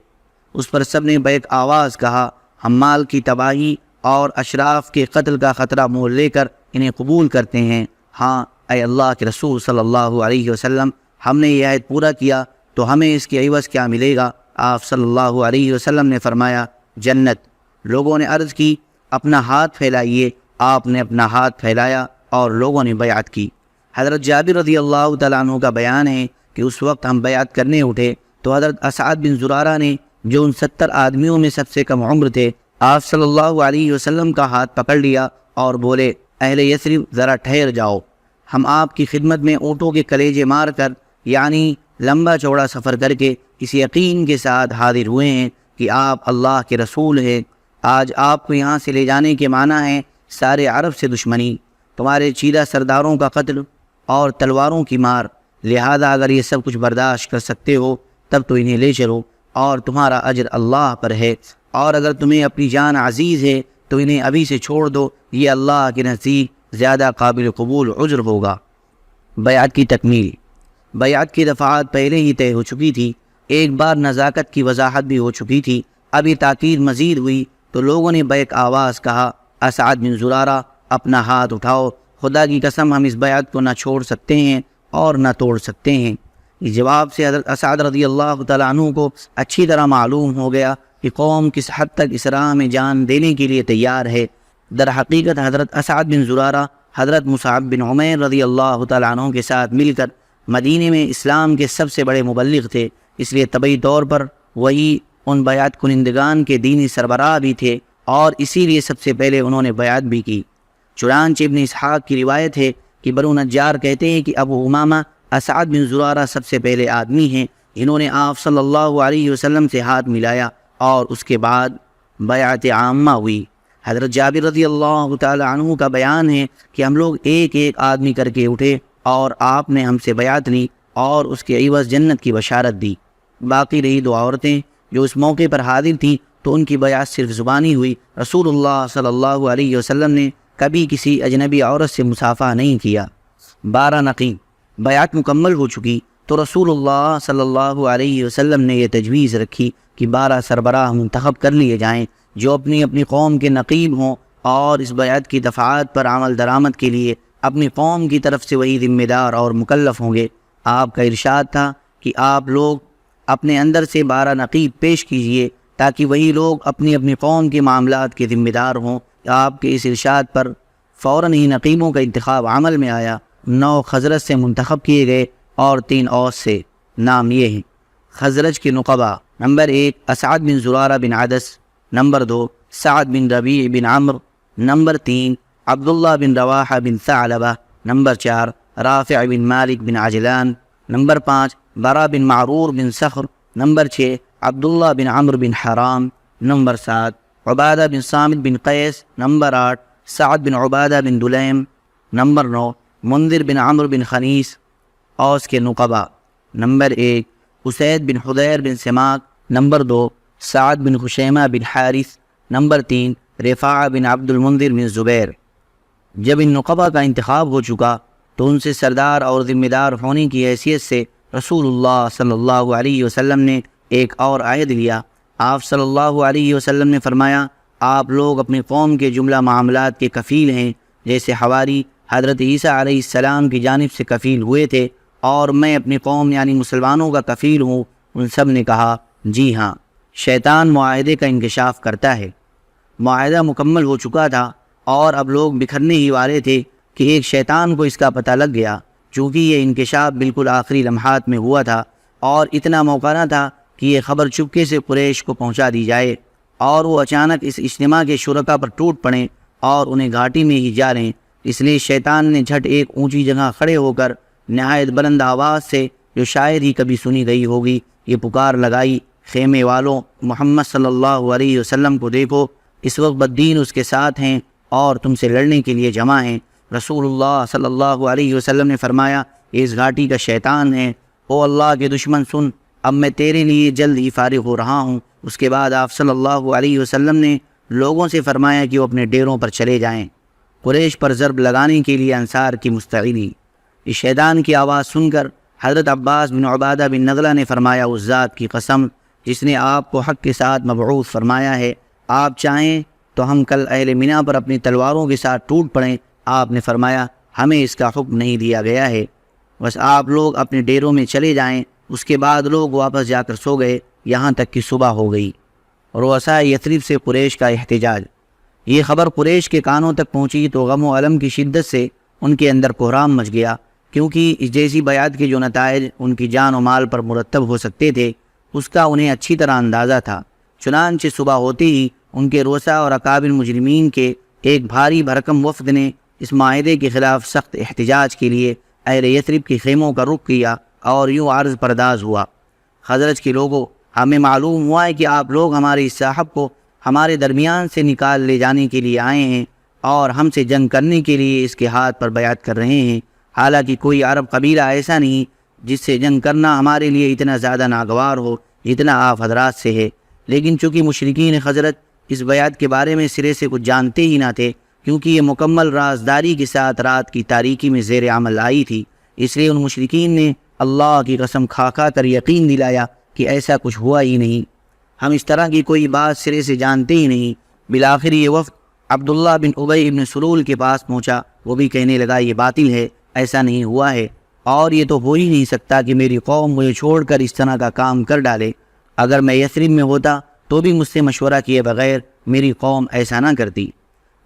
اس پر سب نے بیک آواز کہا، ہم مال کی تباہی اور اشراف کے قتل کا خطرہ مول لے کر انہیں قبول کرتے ہیں۔ ہاں اے اللہ کے رسول صلی اللہ علیہ وسلم، ہم نے یہ عہد پورا کیا تو ہمیں اس کے عوض کیا ملے گا؟ آپ صلی اللہ علیہ وسلم نے فرمایا، جنت۔ لوگوں نے عرض کی، اپنا ہاتھ پھیلائیے۔ آپ نے اپنا ہاتھ پھیلایا اور لوگوں نے بیعت کی۔ حضرت جابر رضی اللہ تعالیٰ عنہ کا بیان ہے کہ اس وقت ہم بیعت کرنے اٹھے تو حضرت اسعد بن زرارہ نے، جو ان 70 آدمیوں میں سب سے کم عمر تھے، آپ صلی اللہ علیہ وسلم کا ہاتھ پکڑ لیا اور بولے، اہل یثرب ذرا ٹھہر جاؤ، ہم آپ کی خدمت میں اونٹوں کے کلیجے مار کر، یعنی لمبا چوڑا سفر کر کے اس یقین کے ساتھ حاضر ہوئے ہیں کہ آپ اللہ کے رسول ہیں۔ آج آپ کو یہاں سے لے جانے کے معنی ہے سارے عرب سے دشمنی، تمہارے چیدہ سرداروں کا قتل اور تلواروں کی مار، لہذا اگر یہ سب کچھ برداشت کر سکتے ہو تب تو انہیں لے چلو اور تمہارا اجر اللہ پر ہے، اور اگر تمہیں اپنی جان عزیز ہے تو انہیں ابھی سے چھوڑ دو، یہ اللہ کے نزدیک زیادہ قابل قبول عذر ہوگا۔ بیعت کی تکمیل۔ بیعت کی دفعات پہلے ہی طے ہو چکی تھی، ایک بار نزاکت کی وضاحت بھی ہو چکی تھی، ابھی تاکید مزید ہوئی تو لوگوں نے بیک آواز کہا، اسعد بن زرارہ اپنا ہاتھ اٹھاؤ، خدا کی قسم ہم اس بیعت کو نہ چھوڑ سکتے ہیں اور نہ توڑ سکتے ہیں۔ اس جواب سے حضرت اسعد رضی اللہ تعالیٰ عنہ کو اچھی طرح معلوم ہو گیا کہ قوم کس حد تک اس راہ میں جان دینے کے لیے تیار ہے۔ در حقیقت حضرت اسعد بن زرارہ حضرت مصعب بن عمیر رضی اللہ تعالیٰ عنہ کے ساتھ مل کر مدینے میں اسلام کے سب سے بڑے مبلغ تھے، اس لیے طبعی طور پر وہی ان بیعت کنندگان کے دینی سربراہ بھی تھے، اور اسی لیے سب سے پہلے انہوں نے بیعت بھی کی۔ چنانچہ ابن اسحاق کی روایت ہے کہ بنو نجار کہتے ہیں کہ ابو امامہ اسعد بن زرارہ سب سے پہلے آدمی ہیں جنہوں نے آپ صلی اللہ علیہ وسلم سے ہاتھ ملایا، اور اس کے بعد بیعت عامہ ہوئی۔ حضرت جابر رضی اللہ تعالی عنہ کا بیان ہے کہ ہم لوگ ایک ایک آدمی کر کے اٹھے اور آپ نے ہم سے بیعت لی اور اس کے عوض جنت کی بشارت دی۔ باقی رہی دو عورتیں جو اس موقع پر حاضر تھیں تو ان کی بیعت صرف زبانی ہوئی۔ رسول اللہ صلی اللہ علیہ وسلم نے کبھی کسی اجنبی عورت سے مصافحہ نہیں کیا۔ 12 نقیب۔ بیعت مکمل ہو چکی تو رسول اللہ صلی اللہ علیہ وسلم نے یہ تجویز رکھی کہ 12 سربراہ منتخب کر لیے جائیں جو اپنی اپنی قوم کے نقیب ہوں، اور اس بیعت کی دفعات پر عمل درآمد کے لیے اپنی قوم کی طرف سے وہی ذمہ دار اور مکلف ہوں گے۔ آپ کا ارشاد تھا کہ آپ لوگ اپنے اندر سے 12 نقیب پیش کیجئے تاکہ وہی لوگ اپنی اپنی قوم کے معاملات کے ذمہ دار ہوں۔ آپ کے اس ارشاد پر فوراً ہی نقیبوں کا انتخاب عمل میں آیا۔ 9 خزرج سے منتخب کیے گئے اور 3 اوس سے۔ نام یہ ہیں: خزرج کے نقبہ: نمبر 1 اسعد بن زرارہ بن عدس، نمبر 2 سعد بن ربیع بن عمرو، نمبر 3 عبداللہ بن رواحہ بن ثعلبہ، نمبر 4 رافع بن مالک بن عجلان، نمبر 5 برا بن معرور بن صخر، نمبر 6 عبداللہ بن عمرو بن حرام، نمبر 7 عبادہ بن صامت بن قیس، نمبر 8 سعد بن عبادہ بن دلیم، نمبر 9 منذر بن عمرو بن خنیس۔ اوس کے نقبہ: نمبر 1 اسید بن حضیر بن سماک، نمبر 2 سعد بن خشیمہ بن حارث، نمبر 3 رفاعہ بن عبد المنذر بن زبیر۔ جب ان نقبہ کا انتخاب ہو چکا تو ان سے سردار اور ذمہ دار ہونے کی حیثیت سے رسول اللہ صلی اللہ علیہ وسلم نے ایک اور عہد لیا۔ آپ صلی اللہ علیہ وسلم نے فرمایا، آپ لوگ اپنی قوم کے جملہ معاملات کے کفیل ہیں، جیسے حواری حضرت عیسیٰ علیہ السلام کی جانب سے کفیل ہوئے تھے، اور میں اپنی قوم یعنی مسلمانوں کا کفیل ہوں۔ ان سب نے کہا، جی ہاں۔ شیطان معاہدے کا انکشاف کرتا ہے۔ معاہدہ مکمل ہو چکا تھا اور اب لوگ بکھرنے ہی والے تھے کہ ایک شیطان کو اس کا پتہ لگ گیا، چونکہ یہ انکشاف بالکل آخری لمحات میں ہوا تھا اور اتنا موقع نہ تھا کہ یہ خبر چپکے سے قریش کو پہنچا دی جائے اور وہ اچانک اس اجتماع کے شرکا پر ٹوٹ پڑیں اور انہیں گھاٹی میں ہی جا لیں۔ اس لیے شیطان نے جھٹ ایک اونچی جگہ کھڑے ہو کر نہایت بلند آواز سے، جو شاید ہی کبھی سنی گئی ہوگی، یہ پکار لگائی، خیمے والوں، محمد صلی اللہ علیہ وسلم کو دیکھو، اس وقت بددین اس کے ساتھ ہیں اور تم سے لڑنے کے لیے جمع ہیں۔ رسول اللہ صلی اللہ علیہ وسلم نے فرمایا، یہ اس گھاٹی کا شیطان ہے۔ او اللہ کے دشمن سن، اب میں تیرے لیے جلد ہی فارغ ہو رہا ہوں۔ اس کے بعد آپ صلی اللہ علیہ وسلم نے لوگوں سے فرمایا کہ وہ اپنے ڈیروں پر چلے جائیں۔ قریش پر ضرب لگانے کے لیے انصار کی مستعدی۔ اس شیطان کی آواز سن کر حضرت عباس بن عبادہ بن نغلہ نے فرمایا، اس ذات کی قسم جس نے آپ کو حق کے ساتھ مبعوث فرمایا ہے، آپ چاہیں تو ہم کل اہل مینا پر اپنی تلواروں کے ساتھ ٹوٹ پڑیں۔ آپ نے فرمایا، ہمیں اس کا حکم نہیں دیا گیا ہے، بس آپ لوگ اپنے ڈیروں میں چلے جائیں۔ اس کے بعد لوگ واپس جا کر سو گئے یہاں تک کہ صبح ہو گئی۔ رؤساء یثرب سے قریش کا احتجاج۔ یہ خبر قریش کے کانوں تک پہنچی تو غم و الم کی شدت سے ان کے اندر کوہرام مچ گیا، کیونکہ اس جیسی بیعت کے جو نتائج ان کی جان و مال پر مرتب ہو سکتے تھے اس کا انہیں اچھی طرح اندازہ تھا۔ چنانچہ صبح ہوتے ہی ان کے رؤساء اور اکابر مجرمین کے ایک بھاری بھرکم وفد نے اس معاہدے کے خلاف سخت احتجاج کے لیے اہل یثرب کے خیموں کا رخ کیا اور یوں عرض پرداز ہوا، خزرج کے لوگوں، ہمیں معلوم ہوا ہے کہ آپ لوگ ہمارے اس صاحب کو ہمارے درمیان سے نکال لے جانے کے لیے آئے ہیں اور ہم سے جنگ کرنے کے لیے اس کے ہاتھ پر بیعت کر رہے ہیں۔ حالانکہ کوئی عرب قبیلہ ایسا نہیں جس سے جنگ کرنا ہمارے لیے اتنا زیادہ ناگوار ہو جتنا آپ حضرات سے ہے، لیکن چونکہ مشرکین خزرج اس بیعت کے بارے میں سرے سے کچھ جانتے ہی نہ تھے، کیونکہ یہ مکمل رازداری کے ساتھ رات کی تاریکی میں زیر عمل آئی تھی، اس لیے ان مشرکین نے اللہ کی قسم کھا کھا کر یقین دلایا کہ ایسا کچھ ہوا ہی نہیں، ہم اس طرح کی کوئی بات سرے سے جانتے ہی نہیں۔ بالآخر یہ وفد عبداللہ بن ابی بن سلول کے پاس پہنچا، وہ بھی کہنے لگا، یہ باطل ہے، ایسا نہیں ہوا ہے، اور یہ تو ہو ہی نہیں سکتا کہ میری قوم مجھے چھوڑ کر اس طرح کا کام کر ڈالے۔ اگر میں یثرب میں ہوتا تو بھی مجھ سے مشورہ کیے بغیر میری قوم ایسا نہ کرتی۔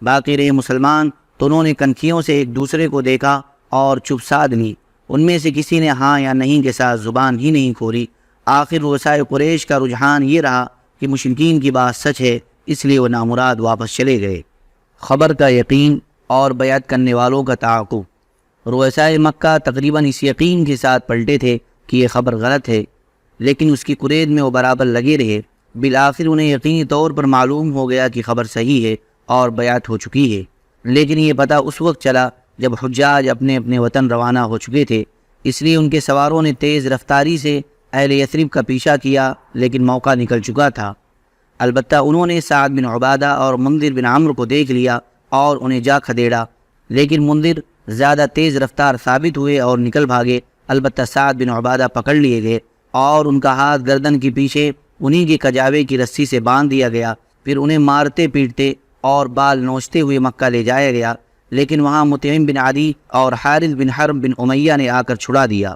باقی رہے مسلمان تو انہوں نے کنکھیوں سے ایک دوسرے کو دیکھا اور چپ سادھ لی، ان میں سے کسی نے ہاں یا نہیں کے ساتھ زبان ہی نہیں کھولی۔ آخر رؤسائے قریش کا رجحان یہ رہا کہ مشرکین کی بات سچ ہے، اس لیے وہ نامراد واپس چلے گئے۔ خبر کا یقین اور بیعت کرنے والوں کا تعاقب۔ رؤسائے مکہ تقریباً اس یقین کے ساتھ پلٹے تھے کہ یہ خبر غلط ہے، لیکن اس کی قرید میں وہ برابر لگے رہے۔ بالآخر انہیں یقینی طور پر معلوم ہو گیا کہ خبر صحیح ہے اور بیعت ہو چکی ہے، لیکن یہ پتہ اس وقت چلا جب حجاج اپنے اپنے وطن روانہ ہو چکے تھے، اس لیے ان کے سواروں نے تیز رفتاری سے اہل یثرب کا پیچھا کیا، لیکن موقع نکل چکا تھا۔ البتہ انہوں نے سعد بن عبادہ اور منذر بن عمرو کو دیکھ لیا اور انہیں جا کھدیڑا، لیکن منذر زیادہ تیز رفتار ثابت ہوئے اور نکل بھاگے۔ البتہ سعد بن عبادہ پکڑ لیے گئے اور ان کا ہاتھ گردن کے پیچھے انہی کے کجاوے کی رسی سے باندھ دیا گیا، پھر انہیں مارتے پیٹتے اور بال نوچتے ہوئے مکہ لے جایا گیا، لیکن وہاں مطعم بن عدی اور حارث بن حرب بن امیہ نے آ کر چھڑا دیا،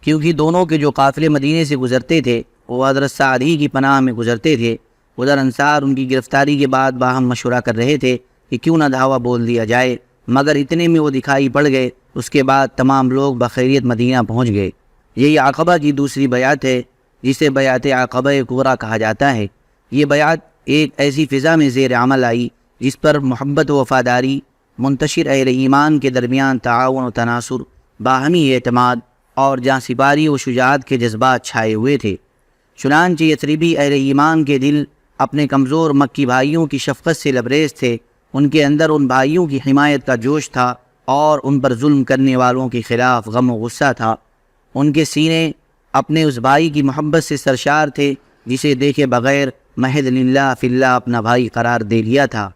کیونکہ دونوں کے جو قافلے مدینے سے گزرتے تھے وہ حضرت سعد ہی کی پناہ میں گزرتے تھے۔ ادھر انصار ان کی گرفتاری کے بعد باہم مشورہ کر رہے تھے کہ کیوں نہ دھاوا بول دیا جائے، مگر اتنے میں وہ دکھائی پڑ گئے۔ اس کے بعد تمام لوگ بخیریت مدینہ پہنچ گئے۔ یہی عقبہ کی دوسری بیعت ہے جسے بیعت عقبہ کبریٰ کہا جاتا ہے۔ یہ بیعت ایک ایسی فضا میں زیر عمل آئی جس پر محبت و وفاداری، منتشر اہل ایمان کے درمیان تعاون و تناصر، باہمی اعتماد اور جاں سپاری و شجاعت کے جذبات چھائے ہوئے تھے۔ چنانچہ یثربی اہل ایمان کے دل اپنے کمزور مکی بھائیوں کی شفقت سے لبریز تھے، ان کے اندر ان بھائیوں کی حمایت کا جوش تھا اور ان پر ظلم کرنے والوں کے خلاف غم و غصہ تھا۔ ان کے سینے اپنے اس بھائی کی محبت سے سرشار تھے جسے دیکھے بغیر محض للہ فی اللہ اپنا بھائی قرار دے لیا تھا،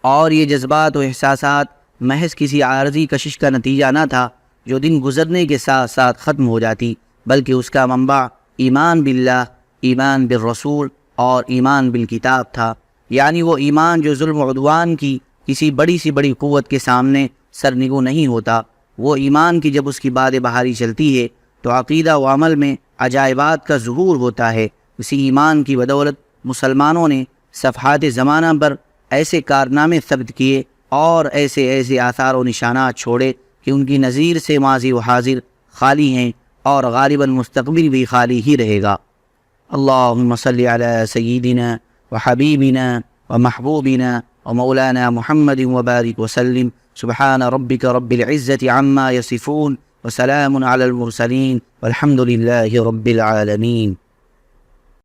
اور یہ جذبات و احساسات محض کسی عارضی کشش کا نتیجہ نہ تھا جو دن گزرنے کے ساتھ ساتھ ختم ہو جاتی، بلکہ اس کا منبع ایمان باللہ، ایمان بالرسول اور ایمان بالکتاب تھا، یعنی وہ ایمان جو ظلم و عدوان کی کسی بڑی سی بڑی قوت کے سامنے سرنگو نہیں ہوتا، وہ ایمان کی جب اس کی باد بہاری چلتی ہے تو عقیدہ و عمل میں عجائبات کا ظہور ہوتا ہے۔ اسی ایمان کی بدولت مسلمانوں نے صفحات زمانہ پر ایسے کارنامے ثبت کیے اور ایسے آثار و نشانات چھوڑے کہ ان کی نظیر سے ماضی و حاضر خالی ہیں اور غالباً مستقبل بھی خالی ہی رہے گا۔ اللہم صلی علی سیدنا و حبیبنا و محبوبنا ومولانا محمد وبارك وسلم. سبحان ربك رب العزة عما يصفون وسلام على المرسلين والحمد لله رب العالمين.